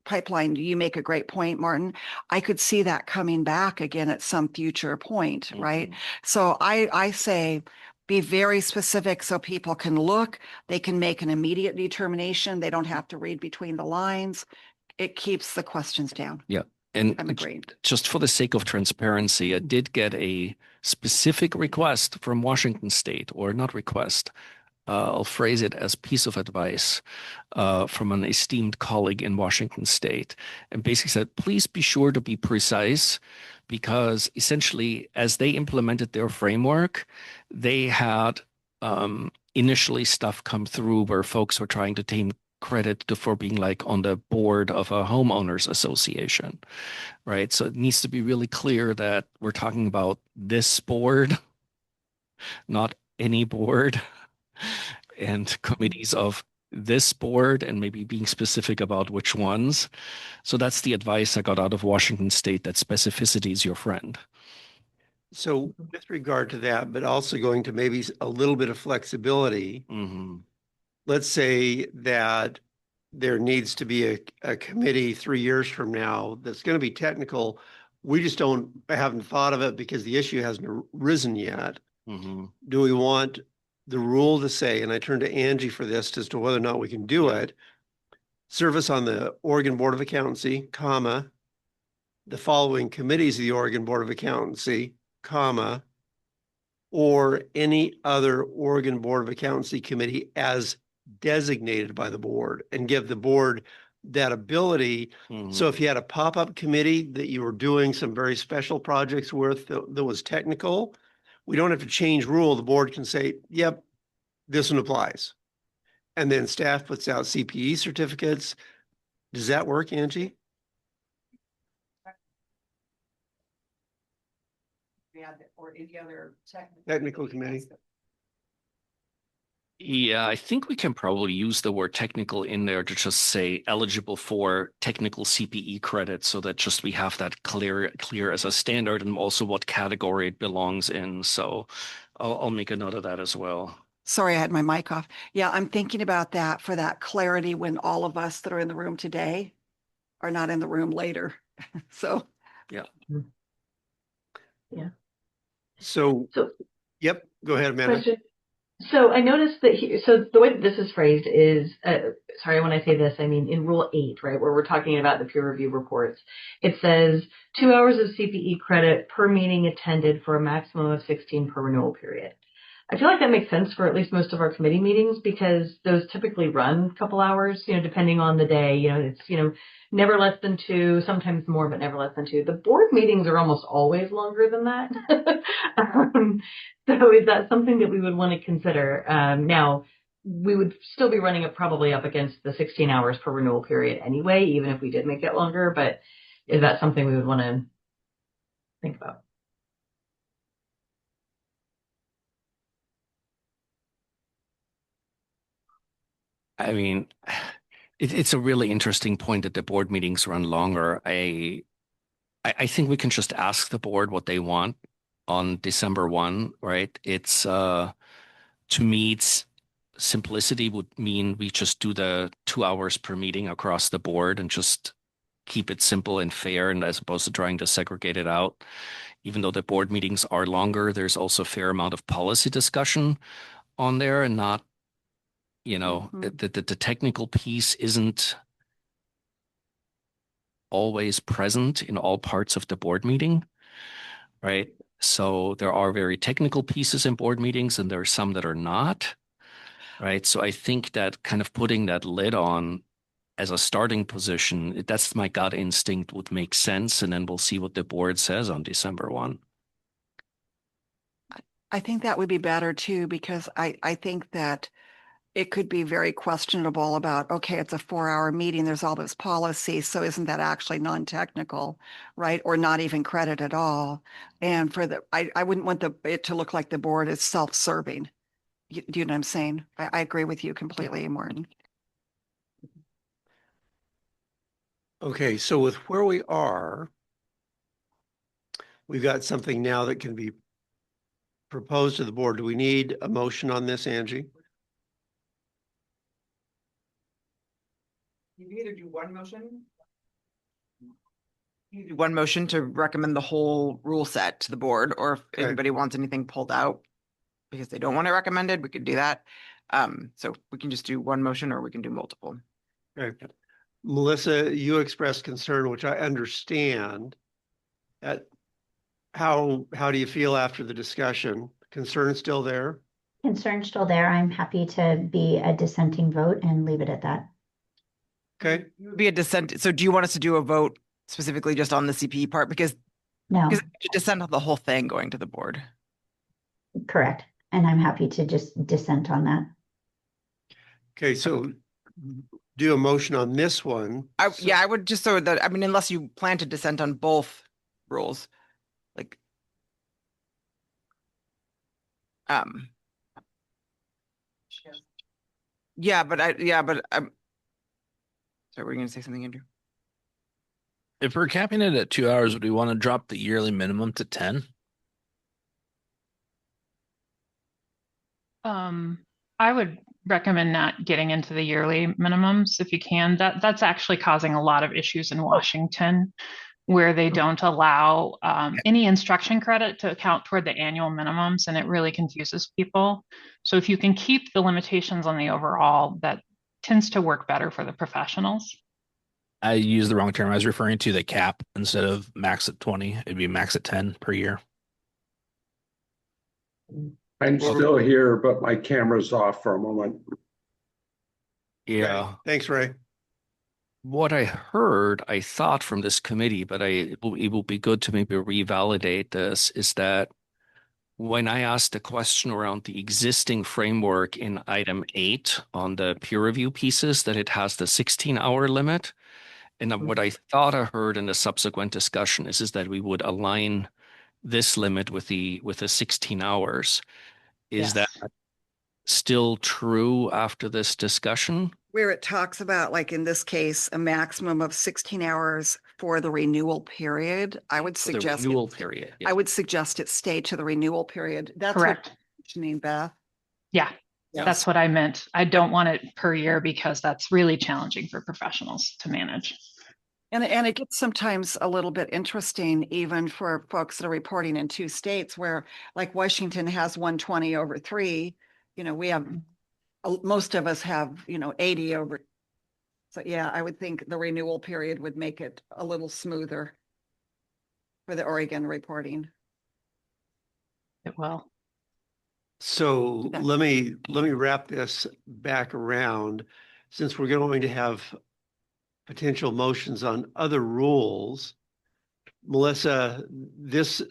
S2: Pipeline, you make a great point, Martin. I could see that coming back again at some future point, right? So I say be very specific so people can look, they can make an immediate determination. They don't have to read between the lines. It keeps the questions down.
S3: Yeah. And
S2: I'm agreed.
S3: Just for the sake of transparency, I did get a specific request from Washington State, or not request, I'll phrase it as piece of advice from an esteemed colleague in Washington State, and basically said, please be sure to be precise, because essentially as they implemented their framework, they had initially stuff come through where folks were trying to take credit for being like on the board of a homeowners association, right? So it needs to be really clear that we're talking about this board, not any board. And committees of this board, and maybe being specific about which ones. So that's the advice I got out of Washington State, that specificity is your friend.
S1: So with regard to that, but also going to maybe a little bit of flexibility, let's say that there needs to be a committee 3 years from now that's going to be technical. We just haven't thought of it because the issue hasn't arisen yet. Do we want the rule to say, and I turn to Angie for this as to whether or not we can do it, service on the Oregon Board of Accountancy, comma, the following committees of the Oregon Board of Accountancy, comma, or any other Oregon Board of Accountancy committee as designated by the board, and give the board that ability. So if you had a pop-up committee that you were doing some very special projects with that was technical, we don't have to change rule. The board can say, yep, this one applies. And then staff puts out CPE certificates. Does that work, Angie?
S2: Yeah, or any other
S1: technical committee.
S3: Yeah, I think we can probably use the word technical in there to just say eligible for technical CPE credit so that just we have that clear as a standard and also what category it belongs in. So I'll make a note of that as well.
S2: Sorry, I had my mic off. Yeah, I'm thinking about that for that clarity when all of us that are in the room today are not in the room later. So,
S3: Yeah.
S10: Yeah.
S1: So, yep, go ahead, Amanda.
S10: Question. So I noticed that so the way that this is phrased is, sorry, when I say this, I mean in Rule 8, right, where we're talking about the peer review reports, it says 2 hours of CPE credit per meeting attended for a maximum of 16 per renewal period. I feel like that makes sense for at least most of our committee meetings because those typically run a couple hours, depending on the day. It's, never less than 2, sometimes more, but never less than 2. The board meetings are almost always longer than that. So is that something that we would want to consider? Now, we would still be running it probably up against the 16 hours per renewal period anyway, even if we did make it longer. But is that something we would want to think about?
S3: I mean, it's a really interesting point that the board meetings run longer. I think we can just ask the board what they want on December 1, right? It's to me, it's simplicity would mean we just do the 2 hours per meeting across the board and just keep it simple and fair, and as opposed to trying to segregate it out. Even though the board meetings are longer, there's also a fair amount of policy discussion on there and not, the technical piece isn't always present in all parts of the board meeting, right? So there are very technical pieces in board meetings and there are some that are not, right? So I think that kind of putting that lid on as a starting position, that's my gut instinct, would make sense. And then we'll see what the board says on December 1.
S2: I think that would be better too, because I think that it could be very questionable about, okay, it's a 4-hour meeting, there's all this policy, so isn't that actually non-technical, right? Or not even credit at all. And I wouldn't want it to look like the board is self-serving. Do you know what I'm saying? I agree with you completely, Morton.
S1: Okay, so with where we are, we've got something now that can be proposed to the board. Do we need a motion on this, Angie?
S12: You can either do one motion. You can do one motion to recommend the whole rule set to the board, or if anybody wants anything pulled out because they don't want it recommended, we could do that. So we can just do one motion or we can do multiple.
S1: Okay. Melissa, you expressed concern, which I understand. How do you feel after the discussion? Concern still there?
S6: Concern still there. I'm happy to be a dissenting vote and leave it at that.
S1: Okay.
S12: It would be a dissent. So do you want us to do a vote specifically just on the CPE part? Because to dissent on the whole thing going to the board.
S6: Correct. And I'm happy to just dissent on that.
S1: Okay, so do a motion on this one.
S12: Yeah, I would just, so that, I mean, unless you plan to dissent on both rules, like, yeah, but I'm sorry, were you going to say something, Andrew?
S11: If we're capping it at 2 hours, would we want to drop the yearly minimum to 10?
S8: I would recommend not getting into the yearly minimums if you can. That's actually causing a lot of issues in Washington, where they don't allow any instruction credit to account toward the annual minimums, and it really confuses people. So if you can keep the limitations on the overall, that tends to work better for the professionals.
S11: I used the wrong term. I was referring to the cap instead of max at 20. It'd be max at 10 per year.
S9: I'm still here, but my camera's off for a moment.
S3: Yeah.
S1: Okay. Thanks, Ray.
S3: What I heard, I thought from this committee, but it will be good to maybe revalidate this, is that when I asked the question around the existing framework in item 8 on the peer review pieces, that it has the 16-hour limit. And what I thought I heard in the subsequent discussion is that we would align this limit with the 16 hours. Is that still true after this discussion?
S2: Where it talks about, like in this case, a maximum of 16 hours for the renewal period, I would
S3: The
S2: suggest.
S3: renewal period.
S2: I would suggest it stay to the renewal period. That's what
S8: Correct.
S2: you're mentioning, Beth.
S8: Yeah,
S2: Yes.
S8: that's what I meant. I don't want it per year because that's really challenging for professionals to manage.
S2: And it gets sometimes a little bit interesting, even for folks that are reporting in 2 states where, like, Washington has 120/3. We have, most of us have, 80/. So yeah, I would think the renewal period would make it a little smoother for the Oregon reporting.
S8: It will.
S1: So
S2: Yeah.
S1: let me wrap this back around. Since we're going to have potential motions on other rules, Melissa, this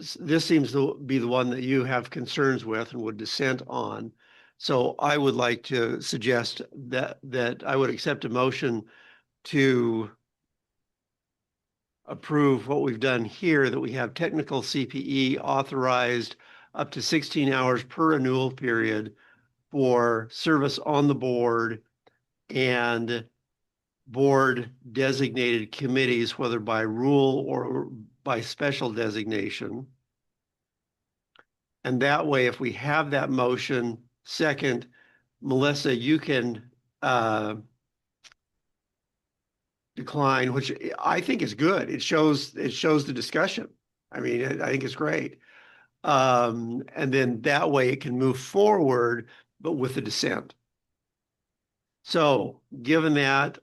S1: seems to be the one that you have concerns with and would dissent on. So I would like to suggest that I would accept a motion to approve what we've done here, that we have technical CPE authorized up to 16 hours per renewal period for service on the board and board designated committees, whether by rule or by special designation. And that way, if we have that motion, second, Melissa, you can decline, which I think is good. It shows the discussion. I mean, I think it's great. And then that way it can move forward, but with the dissent. So given that,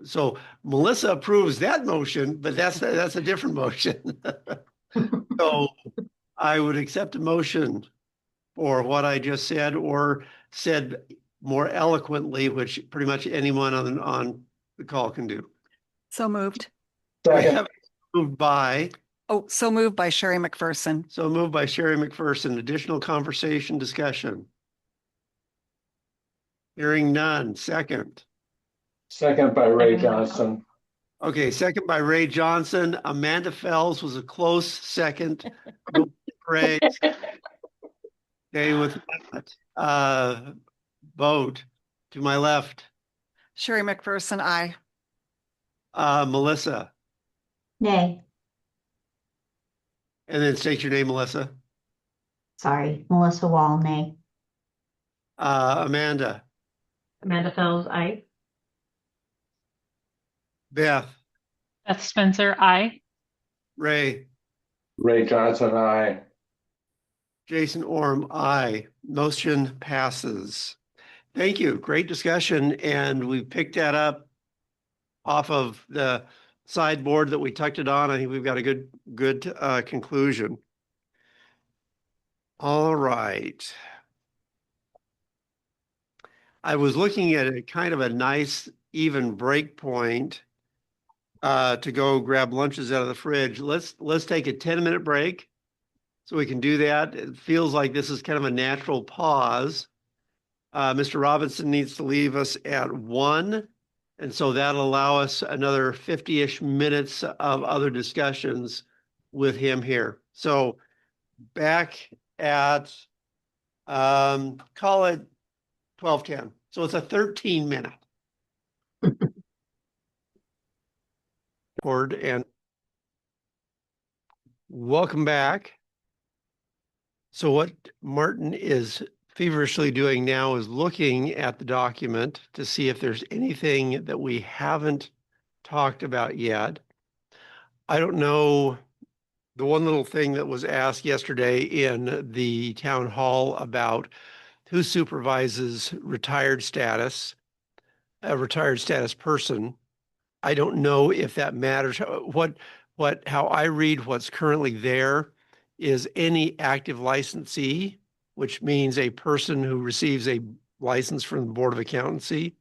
S1: so Melissa approves that motion, but that's a different motion. So I would accept a motion for what I just said, or said more eloquently, which pretty much anyone on the call can do.
S2: So moved.
S1: Moved by.
S2: Oh, so moved by Sherry McPherson.
S1: So moved by Sherry McPherson. Additional conversation, discussion. Hearing none. Second.
S9: Second by Ray Johnson.
S1: Okay, second by Ray Johnson. Amanda Fells was a close second. Ray. Okay, with that, vote to my left.
S2: Sherry McPherson, aye.
S1: Melissa.
S6: Nay.
S1: And then state your name, Melissa.
S6: Sorry, Melissa Wall, nay.
S1: Amanda.
S10: Amanda Fells, aye.
S1: Beth.
S8: Beth Spencer, aye.
S1: Ray.
S9: Ray Johnson, aye.
S1: Jason Orm, aye. Motion passes. Thank you. Great discussion. And we picked that up off of the sideboard that we tucked it on. I think we've got a good conclusion. All right. I was looking at a kind of a nice even break point to go grab lunches out of the fridge. Let's take a 10-minute break so we can do that. It feels like this is kind of a natural pause. Mr. Robinson needs to leave us at 1. And so that'll allow us another 50-ish minutes of other discussions with him here. So back at, call it 12:10. So it's a 13-minute. And welcome back. So what Martin is feverishly doing now is looking at the document to see if there's anything that we haven't talked about yet. I don't know, the one little thing that was asked yesterday in the town hall about who supervises retired status, a retired status person. I don't know if that matters. How I read what's currently there is any active licensee, which means a person who receives a license from the Board of Accountancy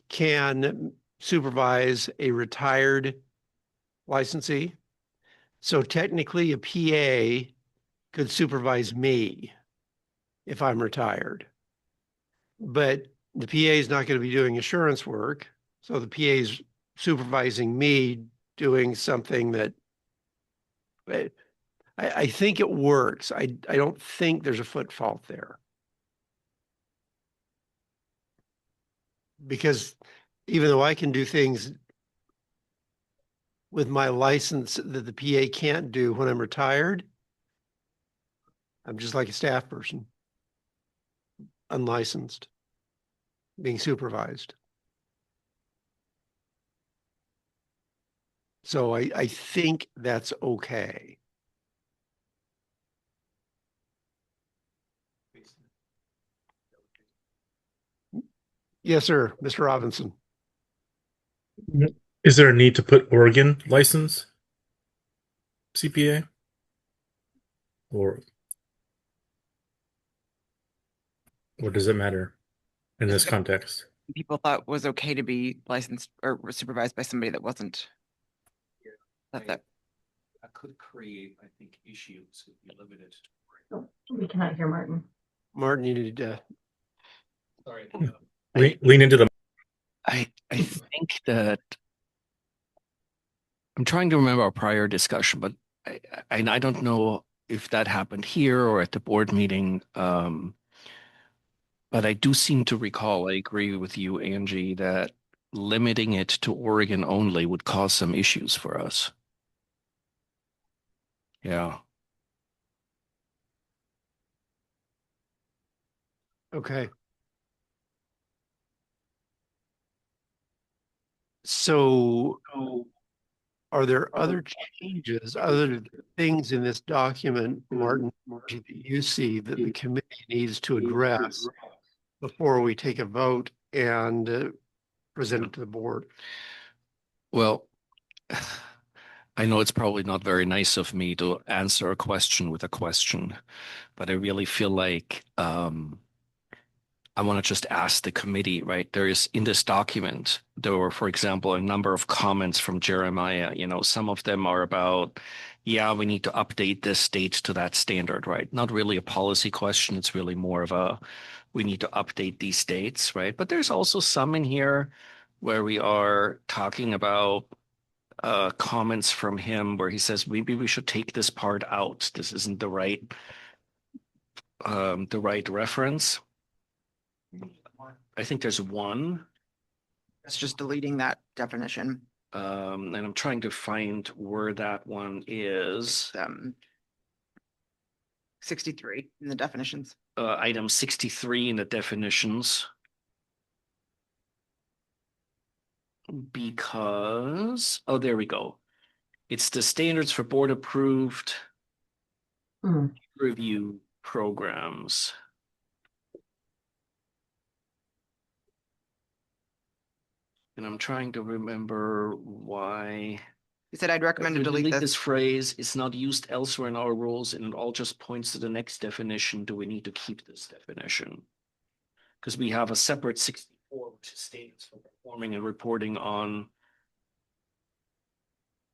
S1: can supervise a retired licensee. So technically a PA could supervise me if I'm retired. But the PA is not going to be doing assurance work. So the PA is supervising me doing something that I think it works. I don't think there's a foot fault there. Because even though I can do things with my license that the PA can't do when I'm retired, I'm just like a staff person, unlicensed, being supervised. So I think that's okay. Yes, sir, Mr. Robinson.
S5: Is there a need to put Oregon license CPA? Or does it matter in this context?
S12: People thought was okay to be licensed or supervised by somebody that wasn't. That
S3: could create, I think, issues if you limit it.
S10: Oh, we cannot hear Martin.
S1: Martin, you need to.
S3: Sorry.
S5: Lean into the.
S3: I think that I'm trying to remember our prior discussion, but I don't know if that happened here or at the board meeting. But I do seem to recall, I agree with you, Angie, that limiting it to Oregon only would cause some issues for us. Yeah.
S1: Okay. So are there other changes, other things in this document, Martin, that you see that the committee needs to address before we take a vote and present it to the board?
S3: Well, I know it's probably not very nice of me to answer a question with a question, but I really feel like I want to just ask the committee, right? There is in this document, there were, for example, a number of comments from Jeremiah. You know, some of them are about, yeah, we need to update this state to that standard, right? Not really a policy question. It's really more of a, we need to update these states, right? But there's also some in here where we are talking about comments from him where he says, maybe we should take this part out. This isn't the right reference. I think there's one.
S12: That's just deleting that definition.
S3: And I'm trying to find where that one is.
S12: 63 in the definitions.
S3: Item 63 in the definitions. Because, oh, there we go. It's the standards for board approved review programs. And I'm trying to remember why.
S12: He said I'd recommend to delete
S3: this phrase. It's not used elsewhere in our rules, and it all just points to the next definition. Do we need to keep this definition? Because we have a separate 64, which is standards for performing and reporting on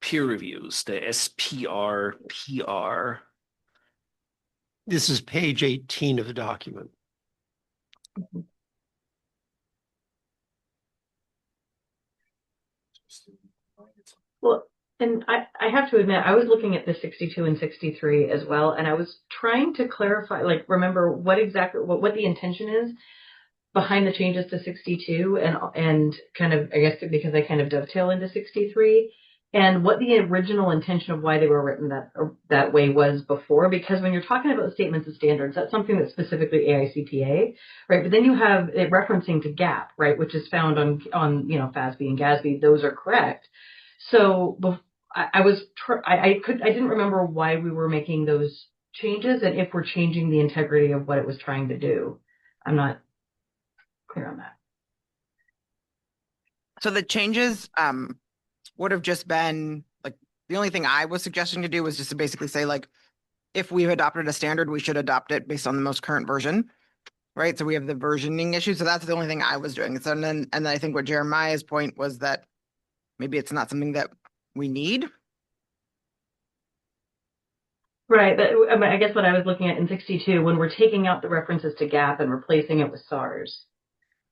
S3: peer reviews, the SPR-PR.
S1: This is page 18 of the document.
S10: Well, and I have to admit, I was looking at the 62 and 63 as well, and I was trying to clarify, like, remember what exactly, what the intention is behind the changes to 62 and kind of, I guess, because they kind of dovetail into 63, and what the original intention of why they were written that way was before, because when you're talking about statements of standards, that's something that's specifically AICPA, right? But then you have it referencing to GAP, right, which is found on you know, FASB and GASB. Those are correct. So I didn't remember why we were making those changes and if we're changing the integrity of what it was trying to do. I'm not clear on that.
S12: So the changes would have just been like, the only thing I was suggesting to do was just to basically say, like, if we've adopted a standard, we should adopt it based on the most current version, right? So we have the versioning issue. So that's the only thing I was doing. So and then I think what Jeremiah's point was that maybe it's not something that we need.
S10: Right. I mean, I guess what I was looking at in 62, when we're taking out the references to GAP and replacing it with SARS,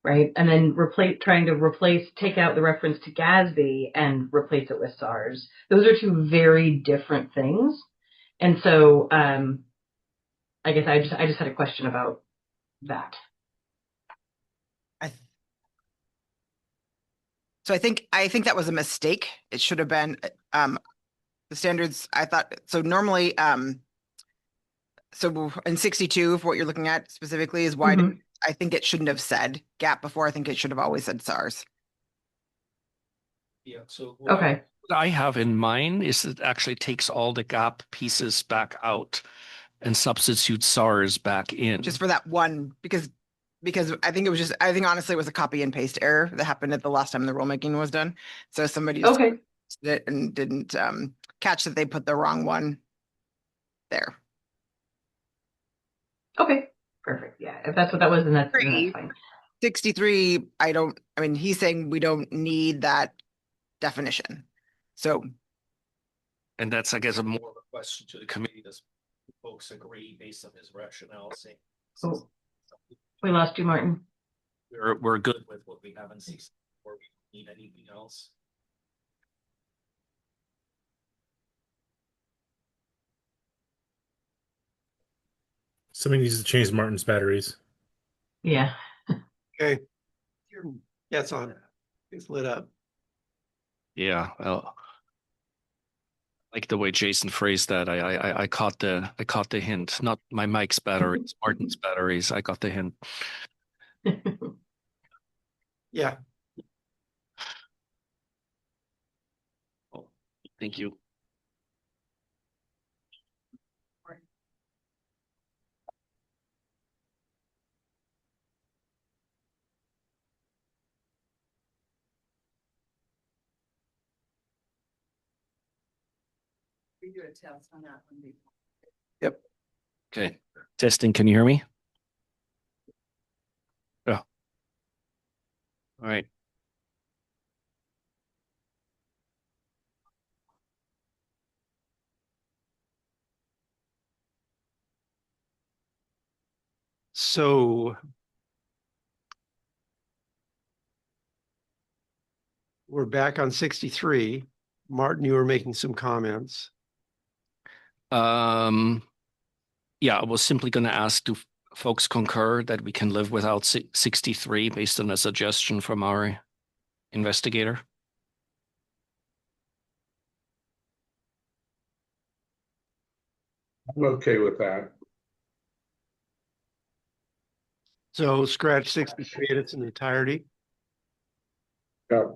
S10: right? And then take out the reference to GASB and replace it with SARS. Those are two very different things. And so I guess I just had a question about that.
S12: So I think that was a mistake. It should have been, the standards, I thought, so normally, so in 62, for what you're looking at specifically is why
S10: Mhm.
S12: I think it shouldn't have said GAP before. I think it should have always said SARS.
S3: Yeah, so
S10: Okay.
S3: what I have in mind is it actually takes all the gap pieces back out and substitutes SARS back in.
S12: Just for that one, because I think honestly it was a copy and paste error that happened at the last time the rulemaking was done. So somebody just
S10: Okay.
S12: it and didn't catch that they put the wrong one there.
S10: Okay. Perfect. Yeah. If that's what that was, then that's fine.
S12: 63, he's saying we don't need that definition. So.
S3: And that's, I guess, a more of a question to the committee. Does folks agree based on his rationale saying?
S10: Oh, we lost you, Martin.
S3: We're good with what we have in 64. We don't need anything else.
S5: Somebody needs to change Martin's batteries.
S10: Yeah.
S1: Okay. Yeah, it's on. It's lit up.
S3: Yeah, well, like the way Jason phrased that. I caught the hint. Not my mic's batteries, Martin's batteries. I got the hint.
S1: Yeah.
S3: Oh, thank you.
S2: We do a test on that one before.
S1: Yep.
S3: Okay. Testing. Can you hear me? Yeah. All right.
S1: So we're back on 63. Martin, you were making some comments.
S3: Yeah, I was simply going to ask, do folks concur that we can live without 63 based on a suggestion from our investigator?
S9: I'm okay with that.
S1: So scratch 63 in its entirety.
S9: Yeah.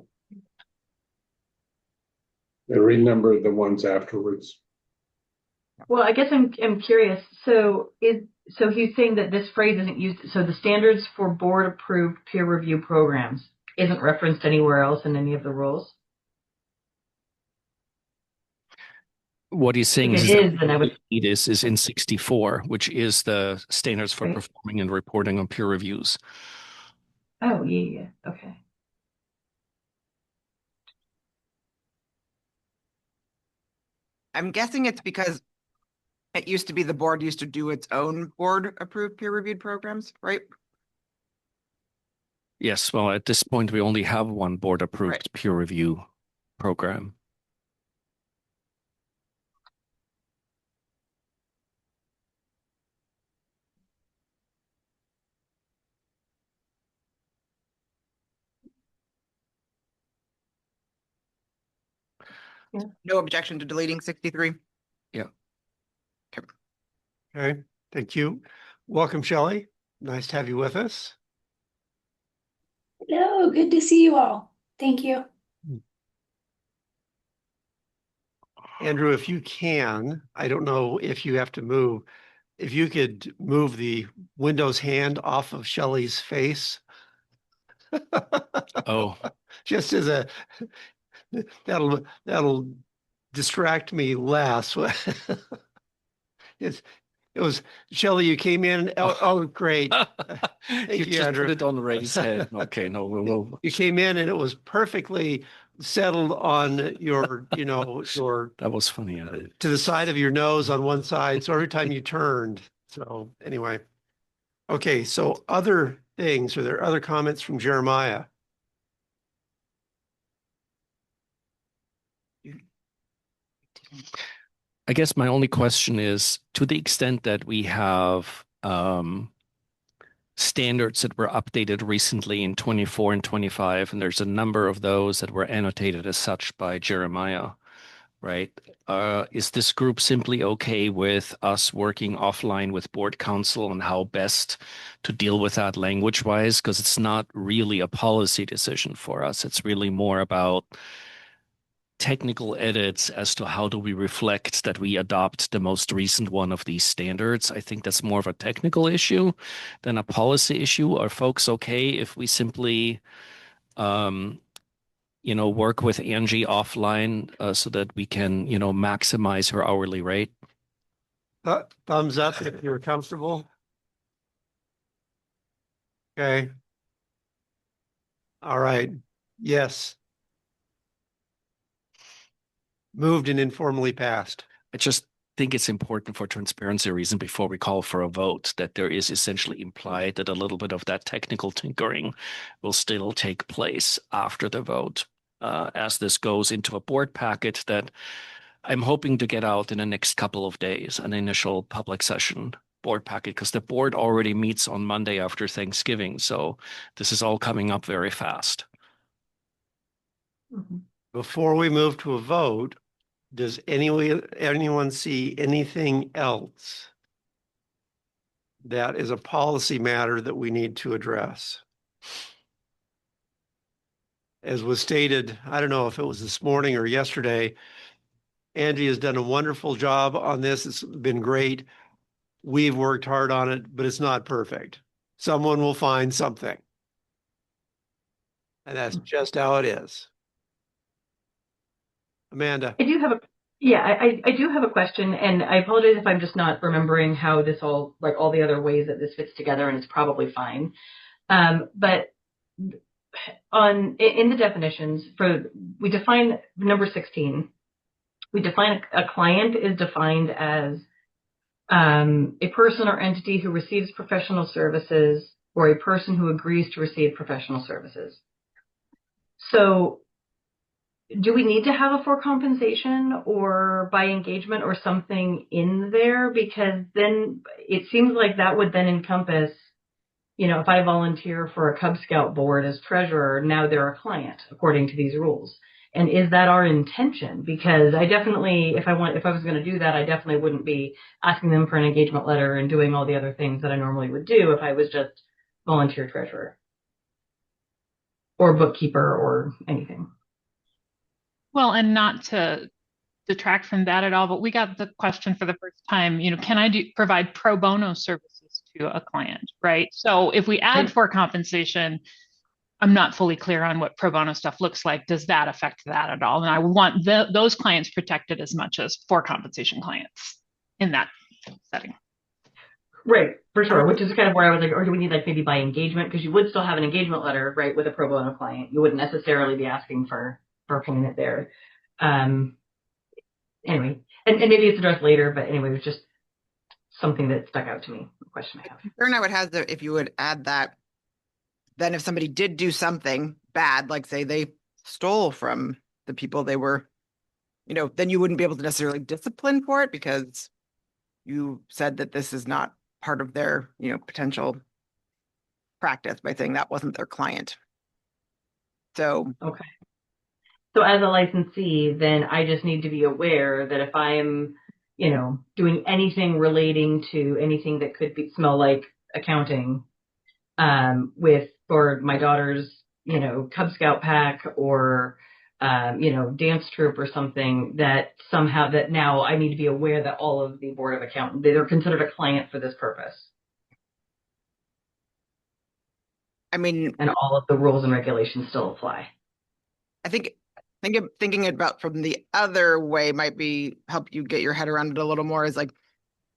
S9: And renumber the ones afterwards.
S10: Well, I guess I'm curious. So he's saying that this phrase isn't used. So the standards for board approved peer review programs isn't referenced anywhere else in any of the rules.
S3: What he's saying
S10: If
S3: is
S10: it
S3: that
S10: is, then I would.
S3: it is in 64, which is the standards for performing and reporting on peer reviews.
S10: Oh, yeah. Okay.
S12: I'm guessing it's because it used to be the board used to do its own board approved peer reviewed programs, right?
S3: Yes, well, at this point, we only have one board approved
S12: Right.
S3: peer review program.
S10: Yeah.
S12: No objection to deleting 63.
S3: Yeah.
S1: Okay, thank you. Welcome, Shelley. Nice to have you with us.
S13: Hello, good to see you all. Thank you.
S1: Andrew, if you can, I don't know if you have to move, if you could move the Windows hand off of Shelley's face.
S3: Oh.
S1: Just as a, that'll distract me less. It was Shelley, you came in. Oh, great. Thank
S3: you just
S1: Andrew.
S3: put it on Ray's head. Okay, no, we'll.
S1: You came in and it was perfectly settled on your, your.
S3: That was funny.
S1: To the side of your nose on one side. So every time you turned. So anyway. Okay, so other things. Are there other comments from Jeremiah?
S3: I guess my only question is, to the extent that we have standards that were updated recently in 24 and 25, and there's a number of those that were annotated as such by Jeremiah, right? Is this group simply okay with us working offline with board counsel on how best to deal with that language-wise? Because it's not really a policy decision for us. It's really more about technical edits as to how do we reflect that we adopt the most recent one of these standards. I think that's more of a technical issue than a policy issue. Are folks okay if we simply, work with Angie offline so that we can, maximize her hourly rate?
S1: Thumbs up if you're comfortable. Okay. All right. Yes. Moved and informally passed.
S3: I just think it's important for transparency reason before we call for a vote that there is essentially implied that a little bit of that technical tinkering will still take place after the vote as this goes into a board packet that I'm hoping to get out in the next couple of days, an initial public session board packet, because the board already meets on Monday after Thanksgiving. So this is all coming up very fast.
S2: Mm-hmm.
S1: Before we move to a vote, does anyone see anything else that is a policy matter that we need to address? As was stated, I don't know if it was this morning or yesterday, Angie has done a wonderful job on this. It's been great. We've worked hard on it, but it's not perfect. Someone will find something. And that's just how it is. Amanda.
S10: I do have I do have a question, and I apologize if I'm just not remembering how this all, like all the other ways that this fits together, and it's probably fine. But in the definitions we define number 16, we define a client is defined as a person or entity who receives professional services or a person who agrees to receive professional services. So do we need to have a for compensation or by engagement or something in there? Because then it seems like that would then encompass, if I volunteer for a Cub Scout board as treasurer, now they're a client according to these rules. And is that our intention? Because I definitely, if I was going to do that, I definitely wouldn't be asking them for an engagement letter and doing all the other things that I normally would do if I was just volunteer treasurer or bookkeeper or anything.
S8: Well, and not to detract from that at all, but we got the question for the first time, can I provide pro bono services to a client, right? So if we add for compensation, I'm not fully clear on what pro bono stuff looks like. Does that affect that at all? And I want those clients protected as much as for compensation clients in that setting.
S10: Right, for sure, which is kind of where I was like, or do we need maybe by engagement? Because you would still have an engagement letter, right, with a pro bono client. You wouldn't necessarily be asking for payment there. Anyway, and maybe it's addressed later, but anyway, it was just something that stuck out to me, a question I have.
S12: Concern I would have if you would add that, then if somebody did do something bad, like say they stole from the people they were, then you wouldn't be able to necessarily discipline for it because you said that this is not part of their, potential practice by saying that wasn't their client. So,
S10: okay. So as a licensee, then I just need to be aware that if I'm, doing anything relating to anything that could smell like accounting, for my daughter's, Cub Scout pack or, dance troupe or something, that somehow that now I need to be aware that all of the Board of Accountants, they're considered a client for this purpose.
S12: I mean,
S10: and all of the rules and regulations still apply.
S12: I think thinking about from the other way might be help you get your head around it a little more, is like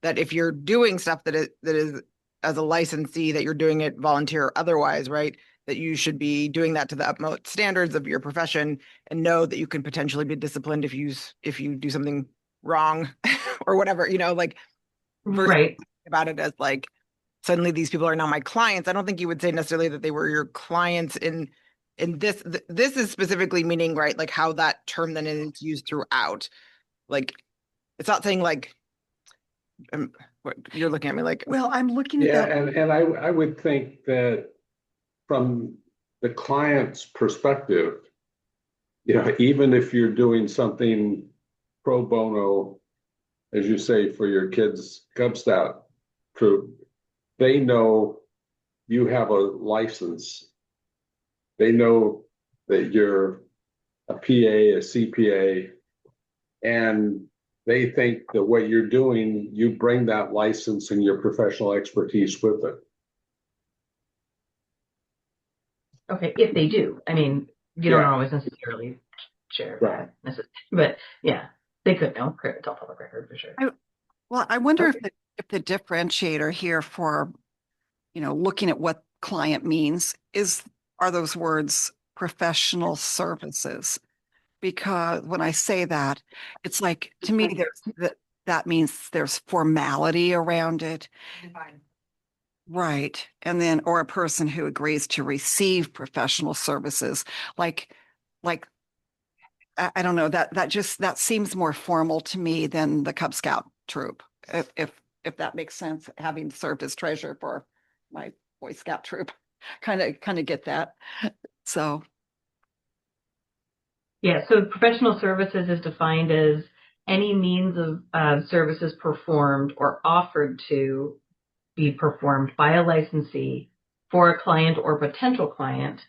S12: that if you're doing stuff that is as a licensee, that you're doing it volunteer or otherwise, right, that you should be doing that to the utmost standards of your profession and know that you can potentially be disciplined if you do something wrong or whatever,
S10: right,
S12: about it as like suddenly these people are now my clients. I don't think you would say necessarily that they were your clients in this. This is specifically meaning, right, like how that term then is used throughout. Like, it's not saying like What, you're looking at me like,
S2: Well, I'm looking at
S9: Yeah,
S2: that.
S9: and I would think that from the client's perspective, even if you're doing something pro bono, as you say, for your kids' Cub Scout troop, they know you have a license. They know that you're a PA, a CPA, and they think that what you're doing, you bring that license and your professional expertise with it.
S10: Okay, if they do. I mean, you don't always necessarily share that necessarily, but yeah, they could know. It's all public record for sure.
S2: Well, I wonder if the differentiator here for, looking at what client means are those words professional services. Because when I say that, it's like, to me, that means there's formality around it. Right. And then, or a person who agrees to receive professional services, like, I don't know, that seems more formal to me than the Cub Scout troop. If that makes sense, having served as treasurer for my Boy Scout troop, kind of get that. So.
S10: Yeah, so professional services is defined as any means of services performed or offered to be performed by a licensee for a client or potential client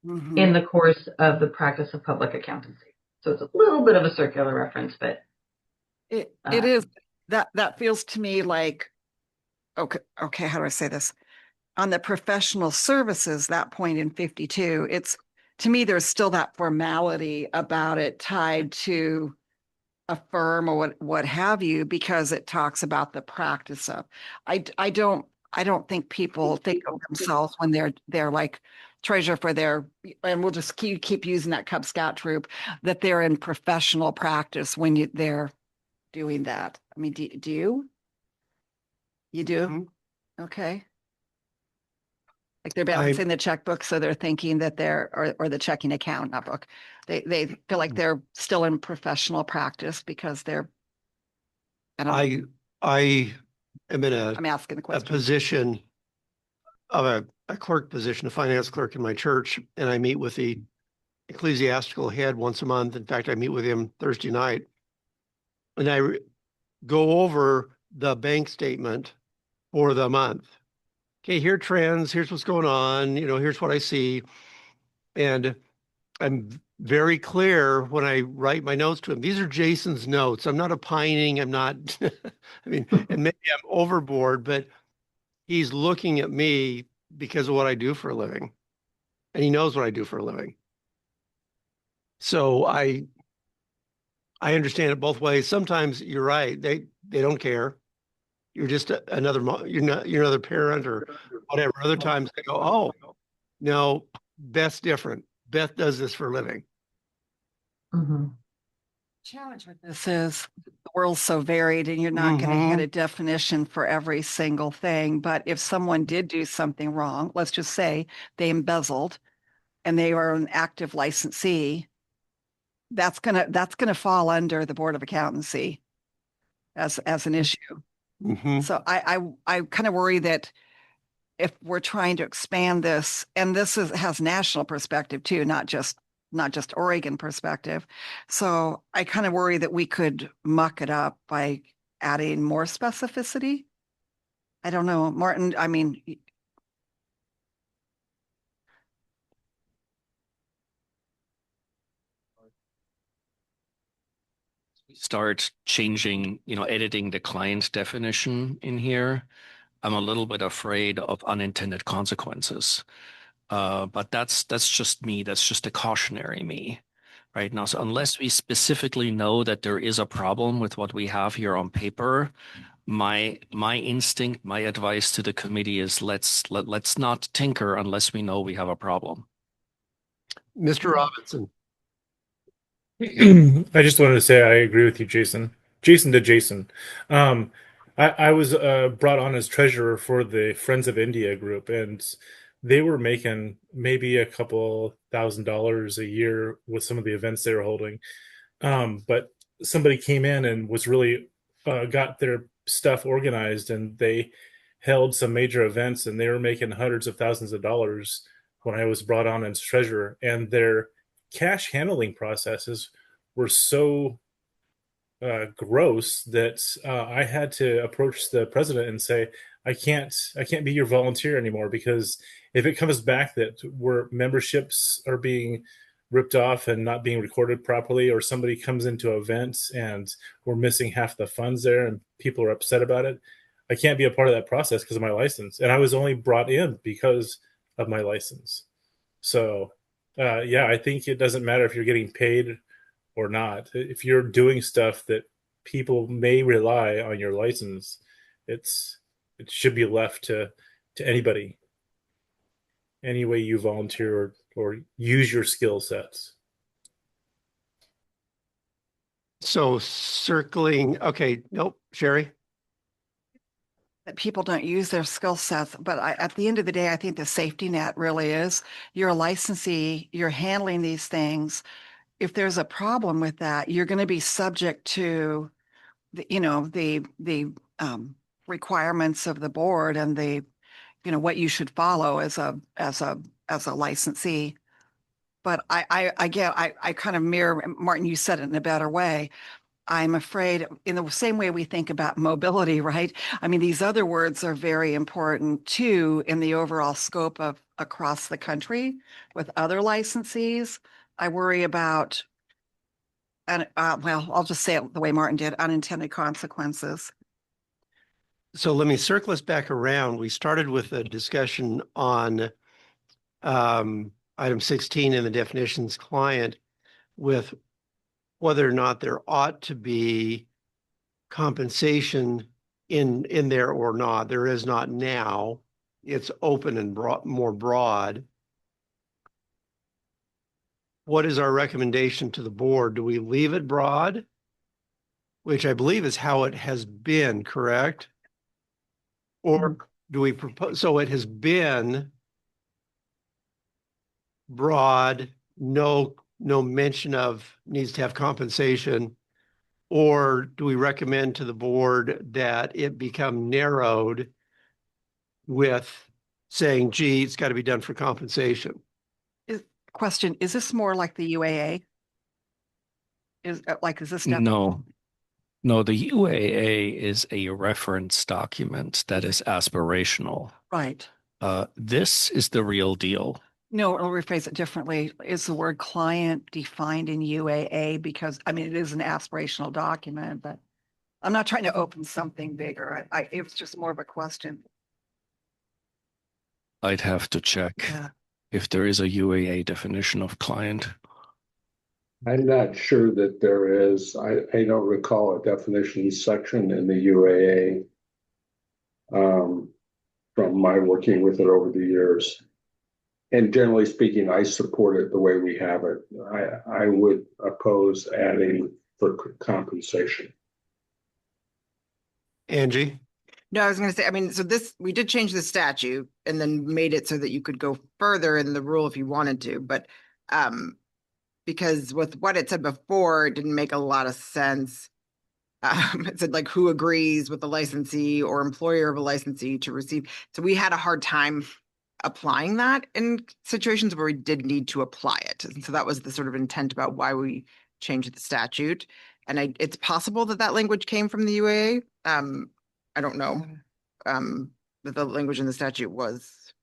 S10: in the course of the practice of public accountancy. So it's a little bit of a circular reference, but
S2: it is that feels to me like, okay, how do I say this? On the professional services, that point in 52, to me, there's still that formality about it tied to a firm or what have you, because it talks about the practice of. I don't think people think of themselves when they're like treasurer for their, and we'll just keep using that Cub Scout troop, that they're in professional practice when they're doing that. I mean, do you? You do? Okay. Like they're balancing the checkbook, so they're thinking that or the checking account, not book. They feel like they're still in professional practice because they're.
S1: I am in
S2: I'm asking the question.
S1: a position of a clerk position, a finance clerk in my church, and I meet with the ecclesiastical head once a month. In fact, I meet with him Thursday night, and I go over the bank statement for the month. Okay, here are trends, here's what's going on, here's what I see. And I'm very clear when I write my notes to him. These are Jason's notes. I'm not opining. I'm not, and maybe I'm overboard, but he's looking at me because of what I do for a living. And he knows what I do for a living. So I understand it both ways. Sometimes you're right. They don't care. You're just you're another parent or whatever. Other times they go, oh, no, Beth's different. Beth does this for a living.
S2: Challenge with this is the world's so varied and you're not going to hit a definition for every single thing. But if someone did do something wrong, let's just say they embezzled and they are an active licensee, that's gonna fall under the Board of Accountancy as an issue. So I kind of worry that if we're trying to expand this, and this has national perspective too, not just Oregon perspective. So I kind of worry that we could muck it up by adding more specificity. I don't know, Martin, I mean.
S3: Start changing, editing the client definition in here, I'm a little bit afraid of unintended consequences. But that's just me. That's just a cautionary me right now. So unless we specifically know that there is a problem with what we have here on paper, my instinct, my advice to the committee is let's not tinker unless we know we have a problem.
S1: Mr. Robinson.
S5: I just wanted to say I agree with you, Jason. Jason. I was brought on as treasurer for the Friends of India group, and they were making maybe a couple $1,000s a year with some of the events they were holding. But somebody came in and was really got their stuff organized, and they held some major events, and they were making hundreds of thousands of dollars when I was brought on as treasurer, and their cash handling processes were so gross that I had to approach the president and say, I can't be your volunteer anymore, because if it comes back that where memberships are being ripped off and not being recorded properly, or somebody comes into events and we're missing half the funds there and people are upset about it, I can't be a part of that process because of my license. And I was only brought in because of my license. So yeah, I think it doesn't matter if you're getting paid or not. If you're doing stuff that people may rely on your license, it should be left to anybody, any way you volunteer or use your skill sets.
S1: So circling, okay, nope, Sherry?
S2: That people don't use their skill sets, but at the end of the day, I think the safety net really is, you're a licensee, you're handling these things. If there's a problem with that, you're going to be subject to the, the requirements of the board and the, what you should follow as a licensee. But I kind of mirror, Martin, you said it in a better way. I'm afraid in the same way we think about mobility, right? I mean, these other words are very important too in the overall scope of across the country with other licensees. I worry about, and well, I'll just say it the way Martin did, unintended consequences.
S1: So let me circle us back around. We started with a discussion on item 16 in the definitions client, with whether or not there ought to be compensation in there or not. There is not now. It's open and more broad. What is our recommendation to the board? Do we leave it broad, which I believe is how it has been, correct? Or do we propose, so it has been broad, no mention of needs to have compensation, or do we recommend to the board that it become narrowed with saying, gee, it's got to be done for compensation?
S2: Question, is this more like the UAA? Is this?
S3: No, the UAA is a reference document that is aspirational.
S2: Right.
S3: This is the real deal.
S2: No, I'll rephrase it differently. Is the word client defined in UAA? Because, I mean, it is an aspirational document, but I'm not trying to open something bigger. It was just more of a question.
S3: I'd have to check if there is a UAA definition of client.
S9: I'm not sure that there is. I don't recall a definition section in the UAA from my working with it over the years. And generally speaking, I support it the way we have it. I would oppose adding for compensation.
S1: Angie?
S12: No, I was going to say, I mean, so we did change the statute and then made it so that you could go further in the rule if you wanted to, but because with what it said before, it didn't make a lot of sense. It said like who agrees with the licensee or employer of a licensee to receive. So we had a hard time applying that in situations where we did need to apply it. And so that was the sort of intent about why we changed the statute. And it's possible that language came from the UAA. I don't know that the language in the statute was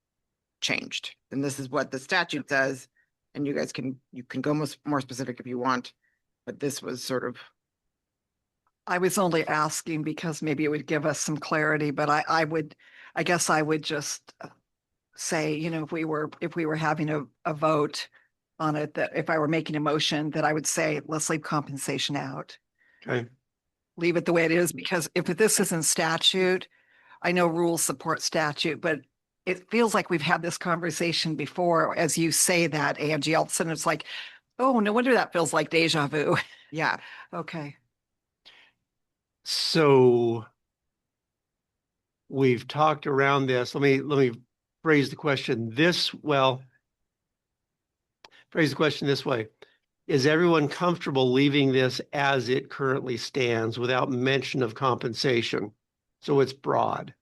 S12: changed. And this is what the statute says. And you guys can go more specific if you want. But this was sort of.
S2: I was only asking because maybe it would give us some clarity, but I guess I would just say, if we were having a vote on it, that if I were making a motion, that I would say, let's leave compensation out.
S1: Okay.
S2: Leave it the way it is, because if this is in statute, I know rules support statute, but it feels like we've had this conversation before. As you say that, Angie, all of a sudden it's like, oh, no wonder that feels like deja vu.
S12: Yeah.
S2: Okay.
S1: So we've talked around this. Let me phrase the question this way. Is everyone comfortable leaving this as it currently stands without mention of compensation? So it's broad.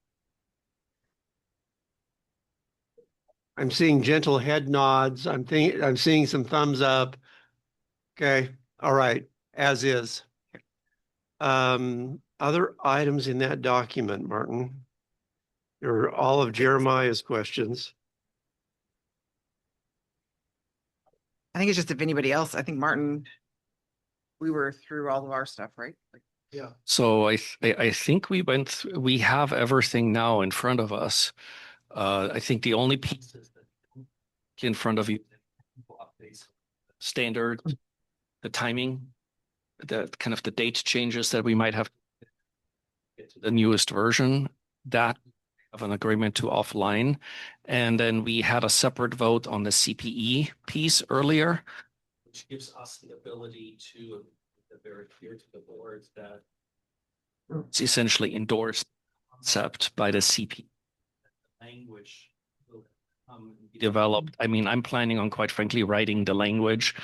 S1: I'm seeing gentle head nods. I'm seeing some thumbs up. Okay. All right. As is. Other items in that document, Martin? There are all of Jeremiah's questions.
S12: I think it's just if anybody else, I think Martin, we were through all of our stuff, right? Like,
S1: Yeah.
S3: So I think we have everything now in front of us. I think the only pieces that in front of you, standard, the timing, the kind of the date changes that we might have to get to the newest version, that of an agreement to offline. And then we had a separate vote on the CPE piece earlier, which gives us the ability to make very clear to the board that it's essentially endorsed concept by the CPE. The language will be developed. I mean, I'm planning on, quite frankly, writing the language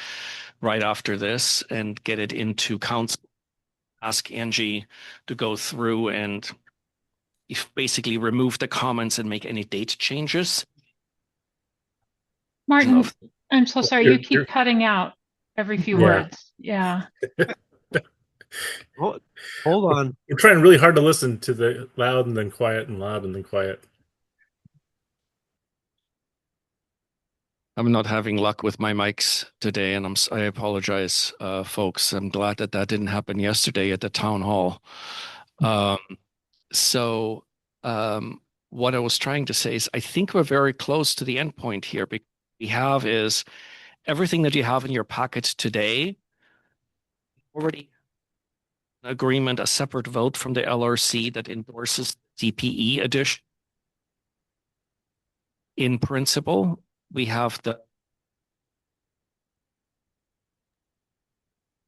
S3: right after this and get it into council. Ask Angie to go through and basically remove the comments and make any date changes.
S8: Martin, I'm so sorry. You keep cutting out every few words. Yeah.
S1: Hold on.
S5: We're trying really hard to listen to the loud and then quiet and loud and then quiet.
S3: I'm not having luck with my mics today, and I apologize, folks. I'm glad that didn't happen yesterday at the town hall. What I was trying to say is I think we're very close to the end point here. Because we have is everything that you have in your packet today already an agreement, a separate vote from the LRC that endorses CPE edition. In principle, we have the.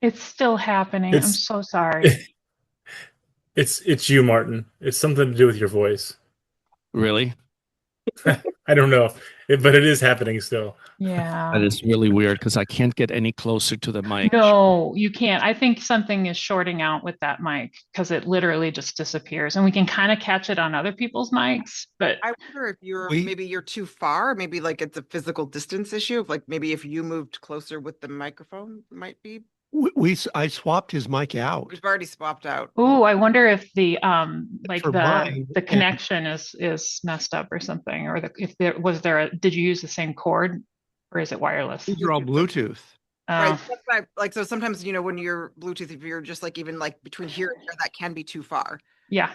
S8: It's still happening. I'm so sorry.
S5: It's you, Martin. It's something to do with your voice.
S3: Really?
S5: I don't know, but it is happening still.
S8: Yeah.
S3: That is really weird because I can't get any closer to the mic.
S8: No, you can't. I think something is shorting out with that mic because it literally just disappears, and we can kind of catch it on other people's mics. But
S12: I wonder if maybe you're too far. Maybe like it's a physical distance issue. Of like maybe if you moved closer with the microphone, it might be.
S1: I swapped his mic out.
S12: We've already swapped out.
S8: Oh, I wonder if the like
S1: For mine,
S8: the connection is messed up or something, or did you use the same cord, or is it wireless?
S1: These are all Bluetooth.
S12: Right. Like so sometimes, when you're Bluetooth, if you're just like even like between here and here, that can be too far.
S8: Yeah.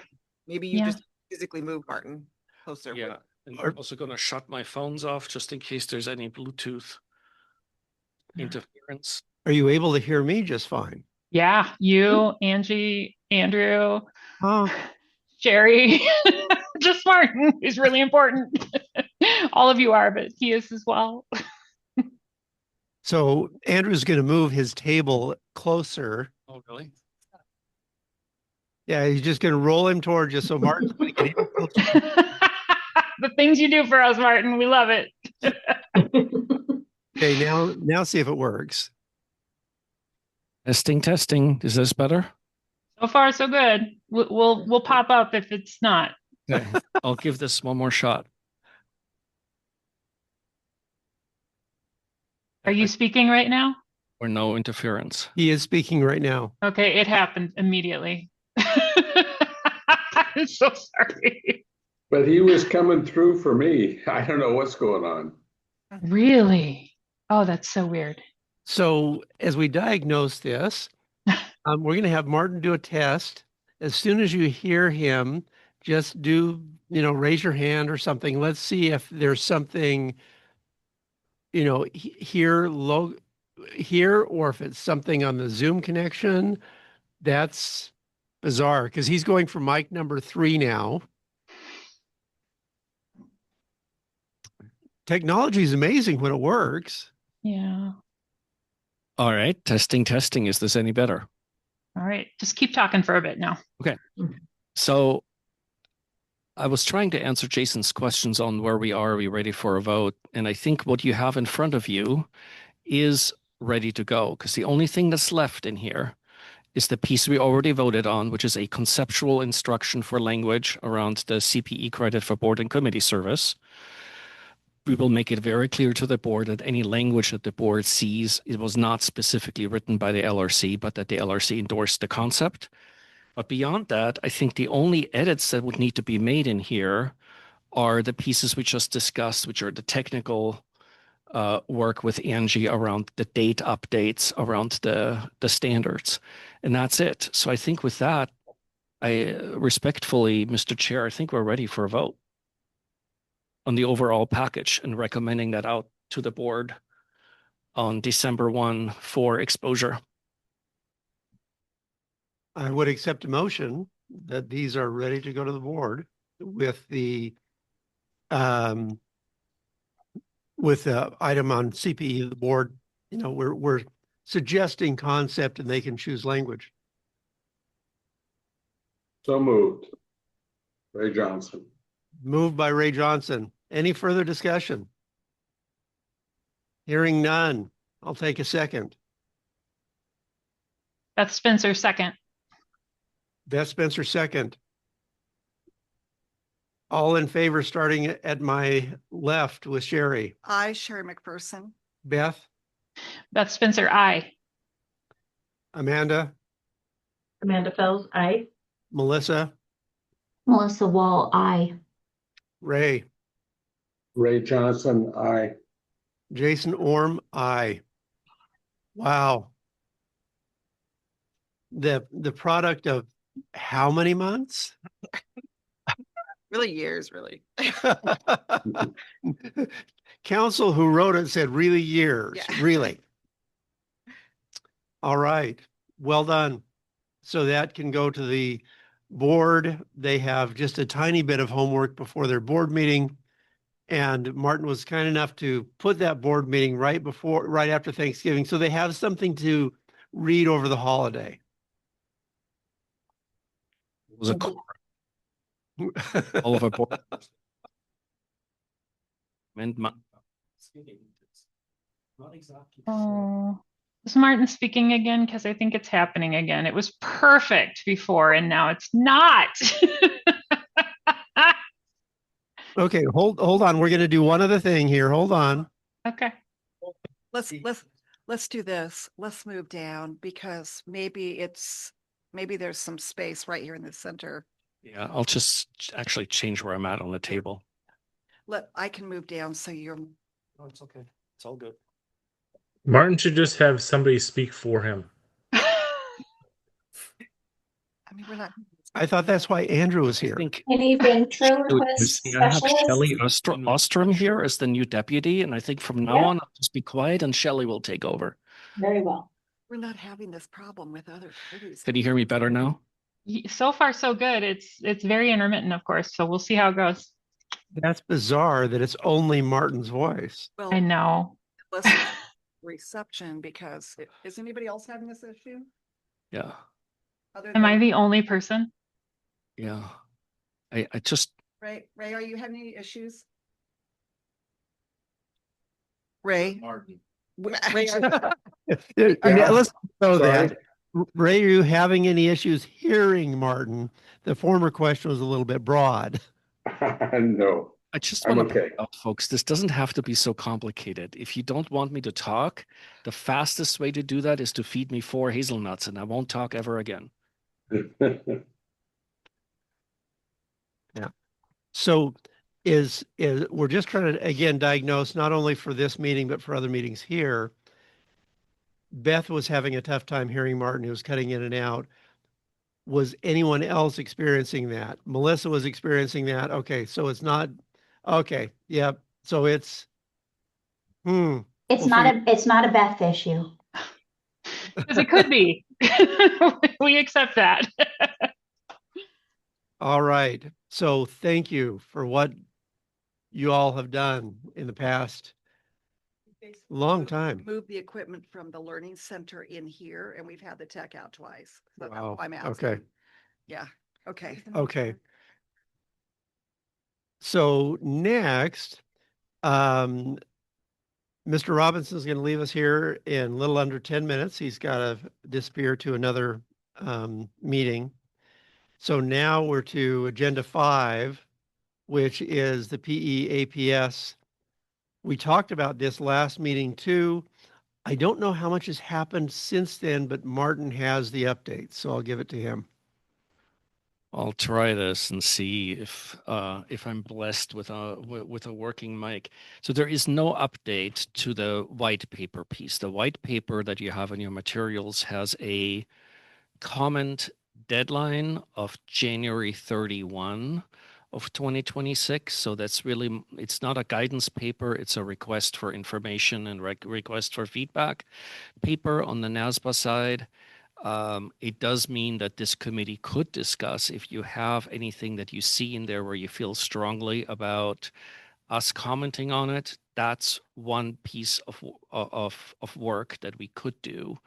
S12: Maybe you just physically move, Martin, closer.
S3: Yeah. And I'm also going to shut my phones off just in case there's any Bluetooth interference.
S1: Are you able to hear me just fine?
S8: Yeah, you, Angie, Andrew,
S1: Oh.
S8: Jerry, just Martin is really important. All of you are, but he is as well.
S1: So Andrew's going to move his table closer.
S3: Oh, really?
S1: Yeah, he's just going to roll him towards you. So Martin's going to get even closer.
S8: The things you do for us, Martin, we love it.
S1: Okay, now see if it works.
S3: Testing. Is this better?
S8: So far, so good. We'll pop up if it's not.
S3: Okay. I'll give this one more shot.
S8: Are you speaking right now?
S3: Or no interference?
S1: He is speaking right now.
S8: Okay, it happened immediately. I'm so sorry.
S9: But he was coming through for me. I don't know what's going on.
S8: Really? Oh, that's so weird.
S1: So as we diagnose this, we're going to have Martin do a test. As soon as you hear him, just raise your hand or something. Let's see if there's something, here, or if it's something on the Zoom connection. That's bizarre because he's going for mic number 3 now. Technology is amazing when it works.
S8: Yeah.
S3: All right. Testing. Is this any better?
S8: All right. Just keep talking for a bit now.
S3: Okay. So I was trying to answer Jason's questions on where we are. Are we ready for a vote? And I think what you have in front of you is ready to go because the only thing that's left in here is the piece we already voted on, which is a conceptual instruction for language around the CPE credit for board and committee service. We will make it very clear to the board that any language that the board sees, it was not specifically written by the LRC, but that the LRC endorsed the concept. But beyond that, I think the only edits that would need to be made in here are the pieces we just discussed, which are the technical work with Angie around the date updates, around the standards. And that's it. So I think with that, I respectfully, Mr. Chair, I think we're ready for a vote on the overall package and recommending that out to the board on December 1 for exposure.
S1: I would accept a motion that these are ready to go to the board with the item on CPE, the board, you know, we're suggesting concept and they can choose language.
S9: So moved. Ray Johnson.
S1: Moved by Ray Johnson. Any further discussion? Hearing none. I'll take a second.
S8: Beth Spencer, second.
S1: Beth Spencer, second. All in favor, starting at my left with Sherry.
S2: I, Sherry McPherson.
S1: Beth,
S8: Beth Spencer, aye.
S1: Amanda,
S10: Amanda Fells, aye.
S1: Melissa,
S6: Melissa Wall, aye.
S1: Ray,
S9: Ray Johnson, aye.
S1: Jason Orm, aye. Wow. The product of how many months?
S12: Really years, really.
S1: Council who wrote it said really years,
S12: Yeah.
S1: really. All right, well done. So that can go to the board. They have just a tiny bit of homework before their board meeting. And Martin was kind enough to put that board meeting right after Thanksgiving. So they have something to read over the holiday.
S3: It was a all of our board.
S8: Oh, is Martin speaking again? Because I think it's happening again. It was perfect before and now it's not.
S1: Okay, hold on. We're going to do one other thing here. Hold on.
S8: Okay.
S2: Let's do this. Let's move down because maybe there's some space right here in the center.
S3: Yeah, I'll just actually change where I'm at on the table.
S2: I can move down so you're.
S1: Oh, it's okay. It's all good.
S5: Martin should just have somebody speak for him.
S2: I mean, we're not.
S1: I thought that's why Andrew was here.
S13: Any ventriloquist
S3: I have
S13: specialist?
S3: Shelley Ostrom here as the new deputy, and I think from now on I'll just be quiet and Shelley will take over.
S13: Very well.
S2: We're not having this problem with other committees.
S3: Can you hear me better now?
S8: So far, so good. It's very intermittent, of course. So we'll see how it goes.
S1: That's bizarre that it's only Martin's voice.
S2: Well,
S8: I know.
S2: listen, reception because is anybody else having this issue?
S3: Yeah.
S8: Am I the only person?
S3: Yeah. I just.
S2: Ray, are you having any issues? Ray?
S4: Martin.
S2: Ray,
S1: Let's know
S9: Sorry.
S1: that. Ray, are you having any issues hearing Martin? The former question was a little bit broad.
S9: No.
S3: I just
S9: I'm
S3: want to
S9: okay.
S3: point out, folks, this doesn't have to be so complicated. If you don't want me to talk, the fastest way to do that is to feed me 4 hazelnuts and I won't talk ever again.
S1: Yeah. So is we're just trying to, again, diagnose not only for this meeting, but for other meetings here. Beth was having a tough time hearing Martin. He was cutting in and out. Was anyone else experiencing that? Melissa was experiencing that. Okay. So it's not, okay. Yep. So it's,
S6: It's not a Beth issue.
S8: Because it could be. We accept that.
S1: all right. So thank you for what you all have done in the past long time.
S2: Move the equipment from the learning center in here and we've had the tech out twice. So that's
S1: Wow.
S2: why I'm asking.
S1: Okay.
S2: Yeah. Okay.
S1: Okay. So next, Mr. Robinson is going to leave us here in a little under 10 minutes. He's got to disappear to another meeting. So now we're to agenda 5, which is the PEAPS. We talked about this last meeting too. I don't know how much has happened since then, but Martin has the update, so I'll give it to him.
S3: I'll try this and see if I'm blessed with a working mic. So there is no update to the white paper piece. The white paper that you have in your materials has a comment deadline of January 31 of 2026. So that's really, it's not a guidance paper. It's a request for information and request for feedback paper on the NASBA side. It does mean that this committee could discuss if you have anything that you see in there where you feel strongly about us commenting on it. That's one piece of work that we could do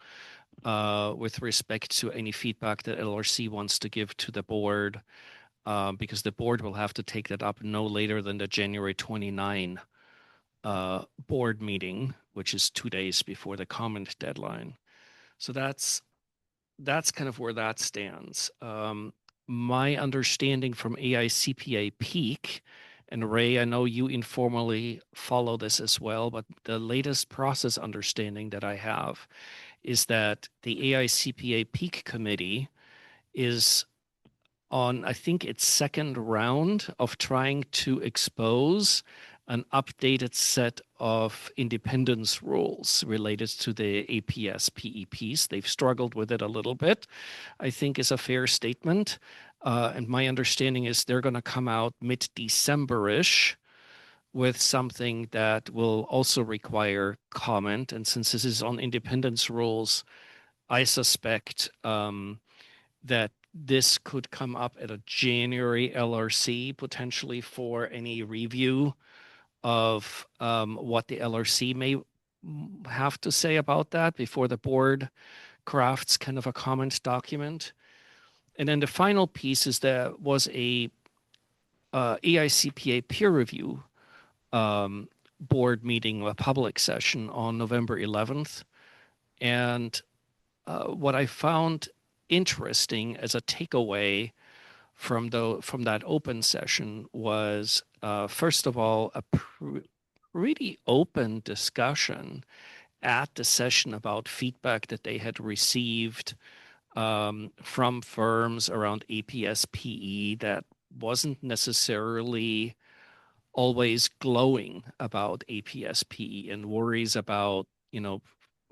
S3: with respect to any feedback that LRC wants to give to the board, because the board will have to take that up no later than the January 29 board meeting, which is 2 days before the comment deadline. So that's kind of where that stands. My understanding from AICPA Peak, and Ray, I know you informally follow this as well, but the latest process understanding that I have is that the AICPA Peak Committee is on, I think, its second round of trying to expose an updated set of independence rules related to the APS PEPs. They've struggled with it a little bit, I think is a fair statement. And my understanding is they're going to come out mid-December-ish with something that will also require comment. And since this is on independence rules, I suspect that this could come up at a January LRC, potentially for any review of what the LRC may have to say about that before the board crafts kind of a comment document. And then the final piece is there was a AICPA peer review board meeting, a public session on November 11th. And what I found interesting as a takeaway from that open session was, first of all, a really open discussion at the session about feedback that they had received from firms around APS PE that wasn't necessarily always glowing about APS PE and worries about,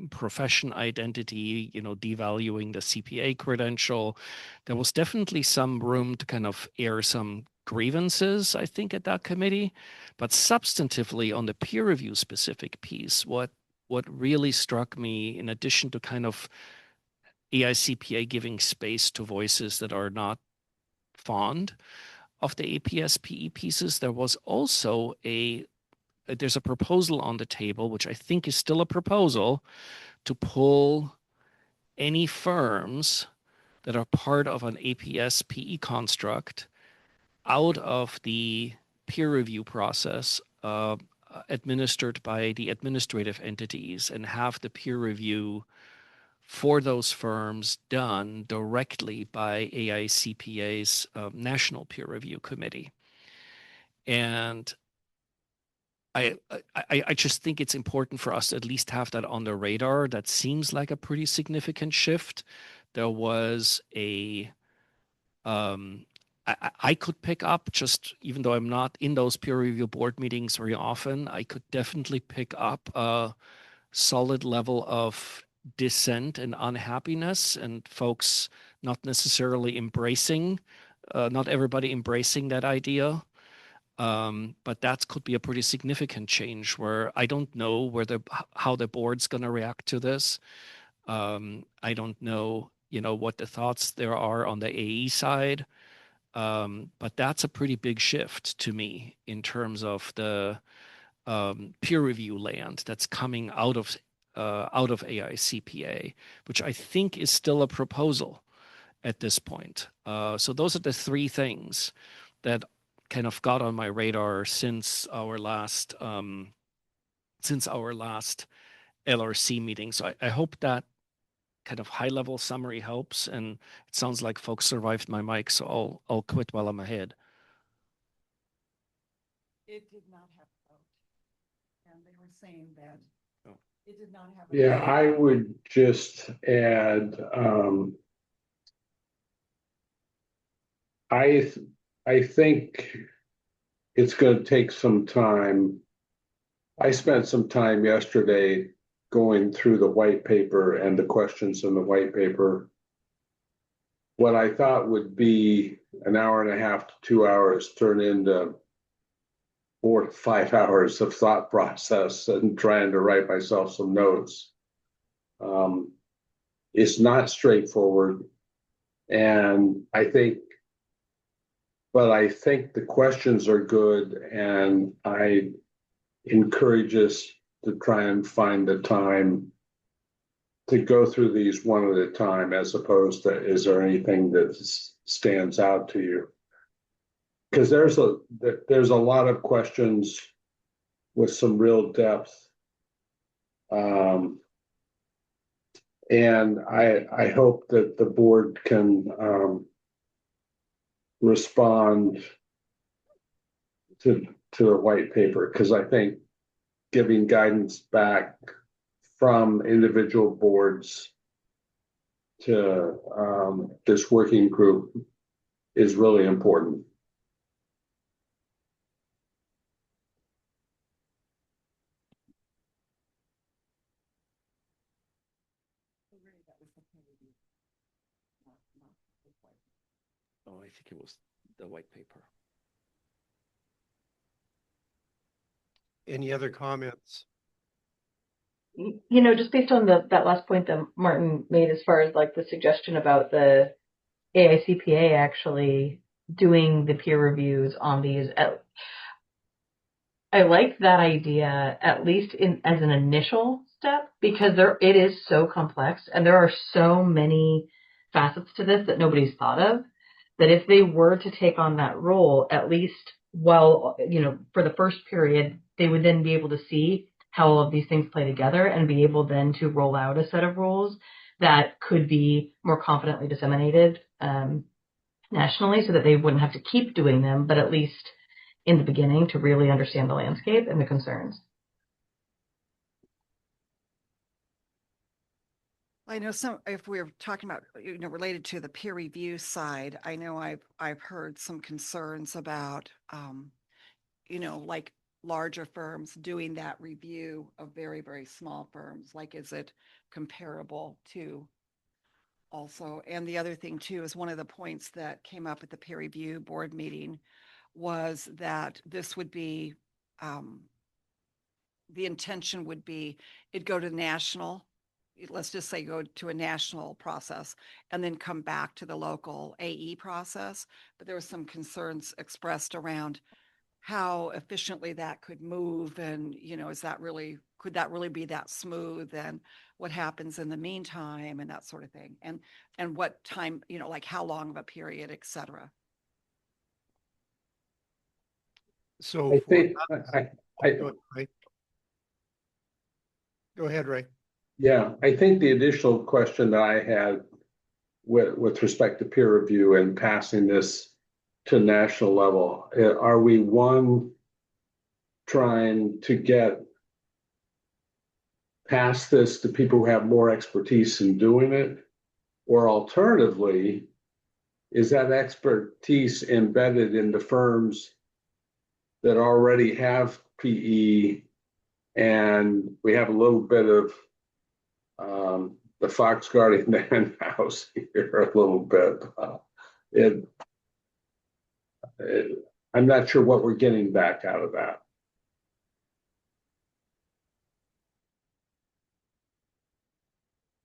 S3: profession identity, devaluing the CPA credential. There was definitely some room to kind of air some grievances, I think, at that committee. But substantively, on the peer review specific piece, what really struck me, in addition to kind of AICPA giving space to voices that are not fond of the APS PE pieces, there was also there's a proposal on the table, which I think is still a proposal, to pull any firms that are part of an APS PE construct out of the peer review process administered by the administrative entities and have the peer review for those firms done directly by AICPA's National Peer Review Committee. And I just think it's important for us to at least have that on the radar. That seems like a pretty significant shift. There was I could pick up, just even though I'm not in those peer review board meetings very often, I could definitely pick up a solid level of dissent and unhappiness, and folks not necessarily embracing, not everybody embracing that idea. But that could be a pretty significant change where I don't know how the board's going to react to this. I don't know, what the thoughts there are on the AE side. But that's a pretty big shift to me in terms of the peer review land that's coming out of AICPA, which I think is still a proposal at this point. So those are the three things that kind of got on my radar since our last LRC meeting. So I hope that kind of high level summary helps. And it sounds like folks survived my mic, so I'll quit while I'm ahead.
S2: It did not have a vote. And they were saying that it did not have.
S9: Yeah, I would just add, I think it's going to take some time. I spent some time yesterday going through the white paper and the questions in the white paper. What I thought would be an hour and a half to 2 hours turned into 4 to 5 hours of thought process and trying to write myself some notes. It's not straightforward. And I think the questions are good, and I encourage us to try and find the time to go through these one at a time, as opposed to, is there anything that stands out to you? Because there's a lot of questions with some real depth. And I hope that the board can respond to the white paper, because I think giving guidance back from individual boards to this working group is really important.
S3: Oh, I think it was the white paper.
S1: Any other comments?
S10: You know, just based on that last point that Martin made, as far as like the suggestion about the AICPA actually doing the peer reviews on these, I like that idea, at least as an initial step, because it is so complex and there are so many facets to this that nobody's thought of, that if they were to take on that role, at least while, you know, for the first period, they would then be able to see how all of these things play together and be able then to roll out a set of rules that could be more confidently disseminated nationally, so that they wouldn't have to keep doing them, but at least in the beginning to really understand the landscape and the concerns.
S2: I know if we're talking about, you know, related to the peer review side, I know I've heard some concerns about, you know, like larger firms doing that review of very, very small firms. Like, is it comparable to also? And the other thing too is one of the points that came up at the peer review board meeting was that this would be, the intention would be it'd go to national, let's just say go to a national process and then come back to the local AE process. But there were some concerns expressed around how efficiently that could move, and, you know, could that really be that smooth, and what happens in the meantime, and that sort of thing, and what time, you know, like how long of a period, et cetera.
S1: So
S9: I think
S1: Go ahead, Ray.
S9: Yeah, I think the additional question that I had with respect to peer review and passing this to national level, are we trying to get past this to people who have more expertise in doing it, or alternatively, is that expertise embedded in the firms that already have PE, and we have a little bit of the fox guarding the hen house here a little bit. I'm not sure what we're getting back out of that.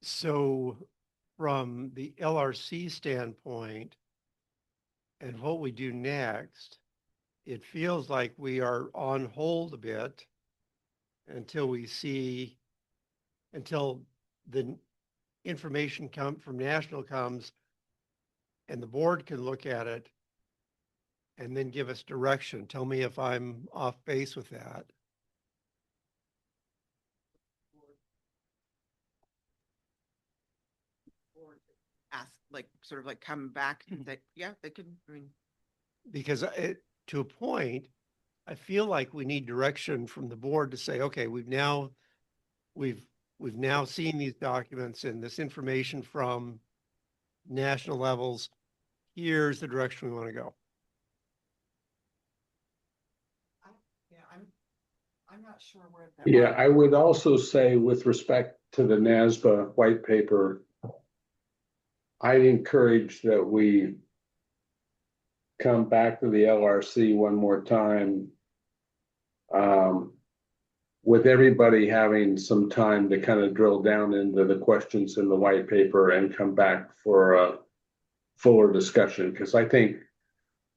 S1: So from the LRC standpoint and what we do next, it feels like we are on hold a bit until the information from national comes and the board can look at it and then give us direction. Tell me if I'm off base with that.
S12: ask, like, sort of like come back and say, yeah, they could, I mean.
S1: Because to a point, I feel like we need direction from the board to say, okay, we've now seen these documents and this information from national levels. Here's the direction we want to go.
S2: Yeah, I'm not sure where that.
S9: Yeah, I would also say with respect to the NASBA white paper, I'd encourage that we come back to the LRC one more time. With everybody having some time to kind of drill down into the questions in the white paper and come back for a fuller discussion, because I think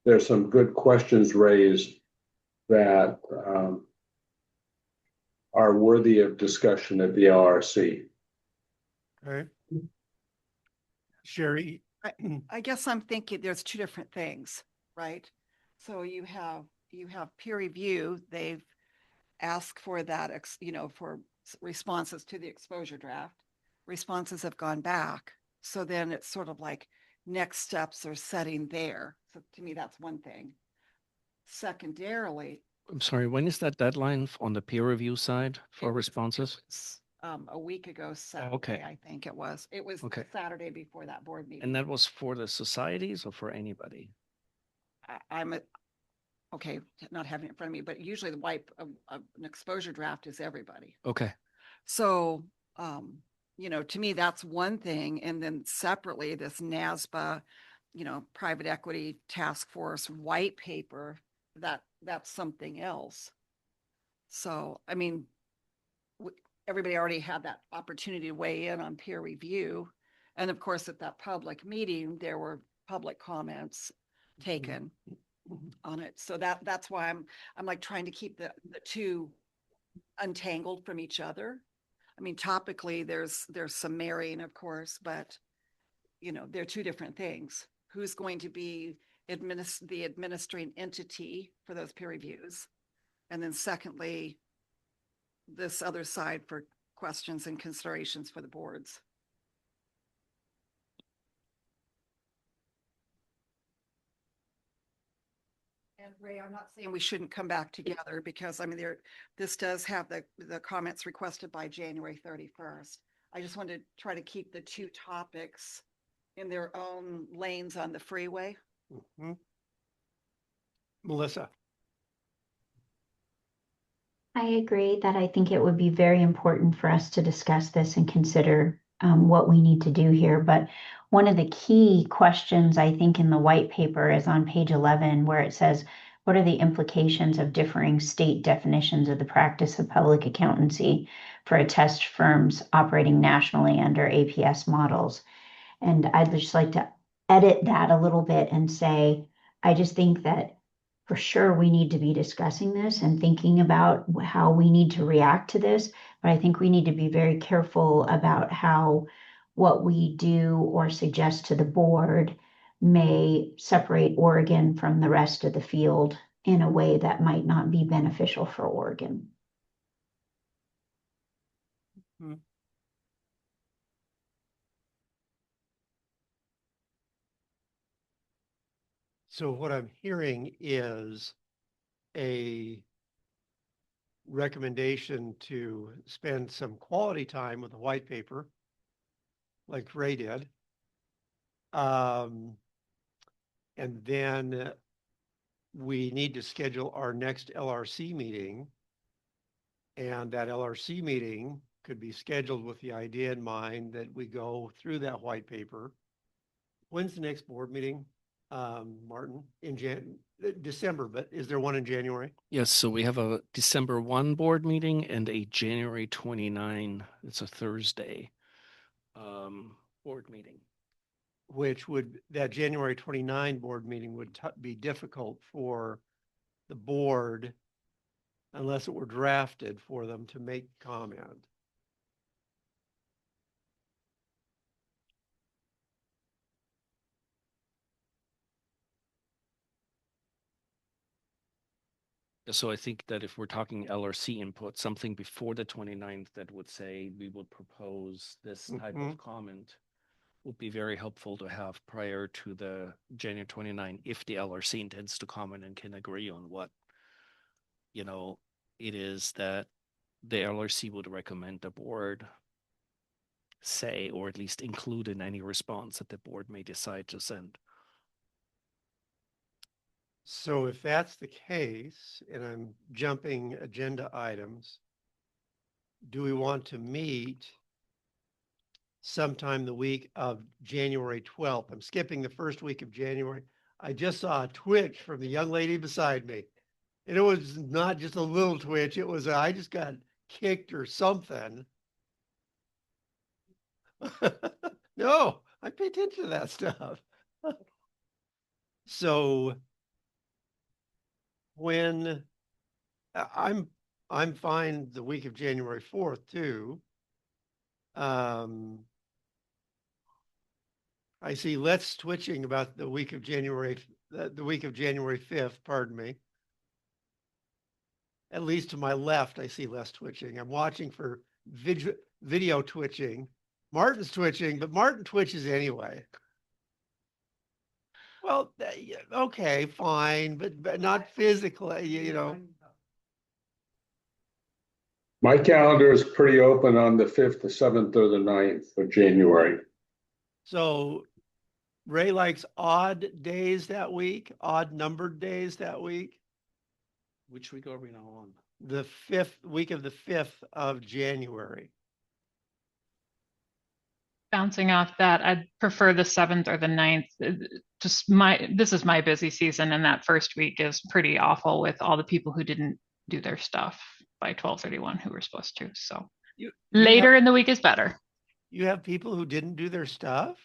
S9: there's some good questions raised that are worthy of discussion at the LRC.
S1: All right. Sherry.
S2: I guess I'm thinking there's two different things, right? So you have peer review. They've asked for that, for responses to the exposure draft. Responses have gone back. So then it's sort of like next steps are setting there. So to me, that's one thing. Secondarily,
S3: I'm sorry, when is that deadline on the peer review side for responses?
S2: a week ago, Saturday,
S3: okay.
S2: I think it was. It was
S3: Okay.
S2: Saturday before that board meeting.
S3: And that was for the societies or for anybody?
S2: Okay, not having it in front of me, but usually the an exposure draft is everybody.
S3: Okay.
S2: So, to me, that's one thing. And then separately, this NASBA, private equity task force white paper, that's something else. So, I mean, everybody already had that opportunity to weigh in on peer review. And of course, at that public meeting, there were public comments taken on it. So that's why I'm like trying to keep the two untangled from each other. I mean, topically, there's some marrying, of course, but they're two different things. Who's going to be the administering entity for those peer reviews? And then secondly, this other side for questions and considerations for the boards. And Ray, I'm not saying we shouldn't come back together because I mean, this does have the comments requested by January 31st. I just wanted to try to keep the two topics in their own lanes on the freeway.
S1: Mm-hmm. Melissa.
S6: I agree that I think it would be very important for us to discuss this and consider what we need to do here. But one of the key questions I think in the white paper is on page 11, where it says, what are the implications of differing state definitions of the practice of public accountancy for attest firms operating nationally under APS models? And I'd just like to edit that a little bit and say, I just think that for sure we need to be discussing this and thinking about how we need to react to this. But I think we need to be very careful about how what we do or suggest to the board may separate Oregon from the rest of the field in a way that might not be beneficial for Oregon.
S1: Mm-hmm. So what I'm hearing is a recommendation to spend some quality time with the white paper, like Ray did. And then we need to schedule our next LRC meeting. And that LRC meeting could be scheduled with the idea in mind that we go through that white paper. When's the next board meeting? Martin, in December, but is there one in January?
S3: Yes, so we have a December 1 board meeting and a January 29, it's a Thursday, board meeting.
S1: That January 29 board meeting would be difficult for the board unless it were drafted for them to make comment.
S3: So I think that if we're talking LRC input, something before the 29th that would say we would propose this type of comment would be very helpful to have prior to the January 29, if the LRC intends to comment and can agree on what, it is that the LRC would recommend the board say, or at least include in any response that the board may decide to send.
S1: So if that's the case, and I'm jumping agenda items, do we want to meet sometime the week of January 12th? I'm skipping the first week of January. I just saw a twitch from the young lady beside me. And it was not just a little twitch. It was, I just got kicked or something. No, I pay attention to that stuff. So when I'm fine the week of January 4th too. I see less twitching about the week of January 5th, pardon me. At least to my left, I see less twitching. I'm watching for video twitching. Martin's twitching, but Martin twitches anyway. Well, okay, fine, but not physically,
S9: My calendar is pretty open on the 5th, the 7th, or the 9th of January.
S1: So Ray likes odd days that week, odd numbered days that week.
S3: Which week are we now on?
S1: The 5th week of the 5th of January.
S8: Bouncing off that, I'd prefer the 7th or the 9th. This is my busy season, and that first week is pretty awful with all the people who didn't do their stuff by 12/31 who were supposed to. So later in the week is better.
S1: You have people who didn't do their stuff?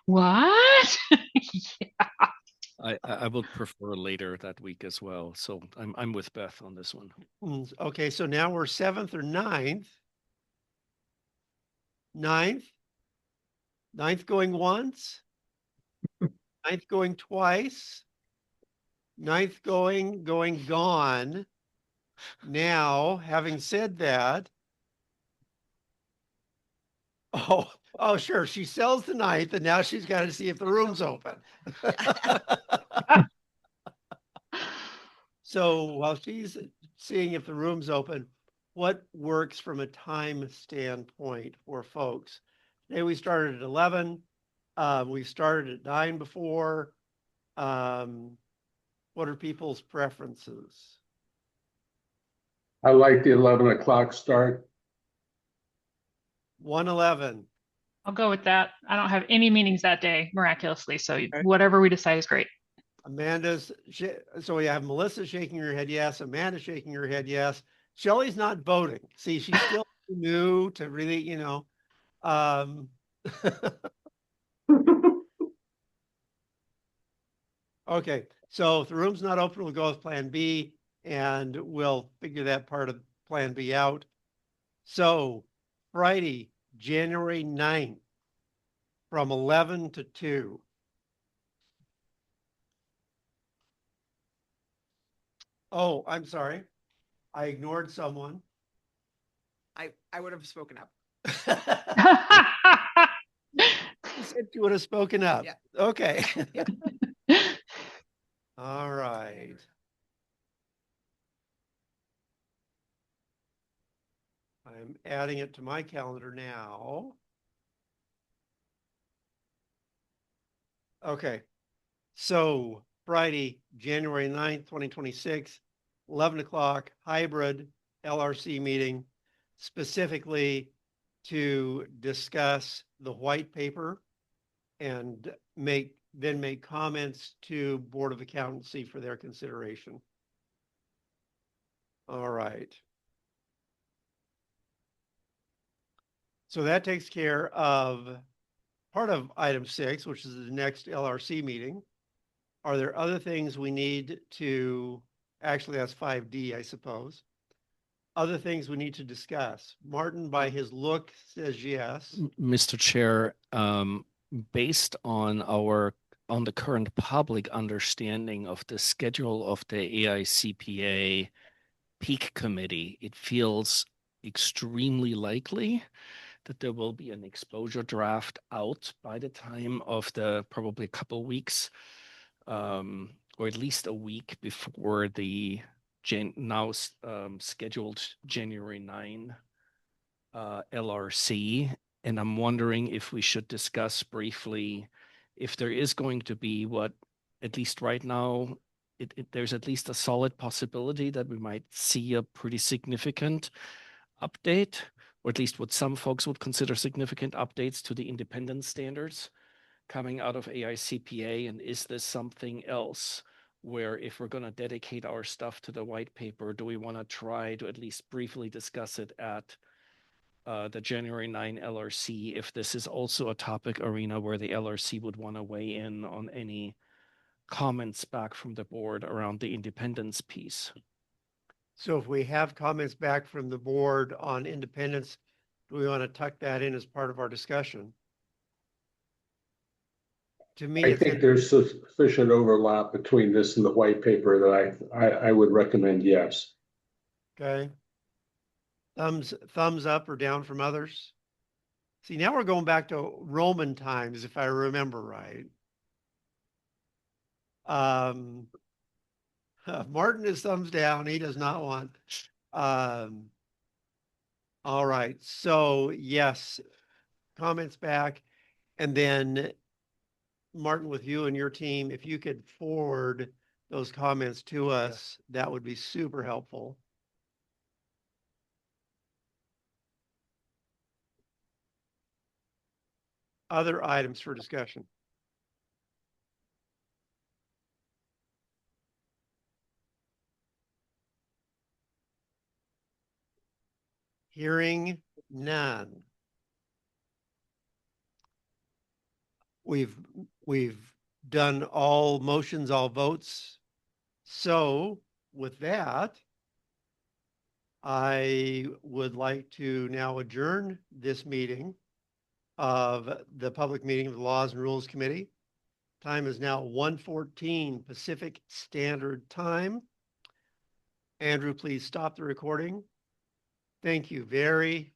S8: What? Yeah.
S3: I would prefer later that week as well. So I'm with Beth on this one.
S1: Okay, so now we're 7th or 9th. 9th going once. 9th going twice. 9th going gone. Now, having said that, oh, sure. She sells the 9th, and now she's got to see if the room's open. So while she's seeing if the room's open, what works from a time standpoint for folks? Today we started at 11. We started at 9 before. What are people's preferences?
S9: I like the 11 o'clock start.
S1: 1:11.
S8: I'll go with that. I don't have any meetings that day, miraculously. So whatever we decide is great.
S1: So we have Melissa shaking her head yes, Amanda shaking her head yes. Shelley's not voting. See, she's still new to really, Okay, so if the room's not open, we'll go with Plan B, and we'll figure that part of Plan B out. So Friday, January 9th, from 11 to 2. Oh, I'm sorry. I ignored someone.
S12: I would have spoken up.
S1: You said you would have spoken up.
S12: Yeah.
S1: Okay.
S12: Yeah.
S1: All right. I'm adding it to my calendar now. Okay. So Friday, January 9th, 2026, 11 o'clock, hybrid LRC meeting, specifically to discuss the white paper and make comments to Board of Accountancy for their consideration. All right. So that takes care of part of item 6, which is the next LRC meeting. Are there other things we need to, actually that's 5D, I suppose. Other things we need to discuss? Martin, by his look, says yes.
S3: Mr. Chair, based on the current public understanding of the schedule of the AICPA peak committee, it feels extremely likely that there will be an exposure draft out by the time of the probably a couple weeks, or at least a week before the scheduled January 9 LRC. And I'm wondering if we should discuss briefly if there is going to be what, at least right now, there's at least a solid possibility that we might see a pretty significant update, or at least what some folks would consider significant updates to the independence standards coming out of AICPA. And is this something else where, if we're going to dedicate our stuff to the white paper, do we want to try to at least briefly discuss it at the January 9 LRC, if this is also a topic arena where the LRC would want to weigh in on any comments back from the board around the independence piece?
S1: So if we have comments back from the board on independence, do we want to tuck that in as part of our discussion? To me,
S9: I think there's sufficient overlap between this and the white paper that I would recommend yes.
S1: Okay. Thumbs up or down from others? See, now we're going back to Roman times, if I remember right. Martin is thumbs down. He does not want. All right. So yes, comments back. And then Martin, with you and your team, if you could forward those comments to us, that would be super helpful. Other items for discussion? Hearing none. We've done all motions, all votes. So with that, I would like to now adjourn this meeting of the public meeting of the Laws and Rules Committee. Time is now 1:14 Pacific Standard Time. Andrew, please stop the recording. Thank you very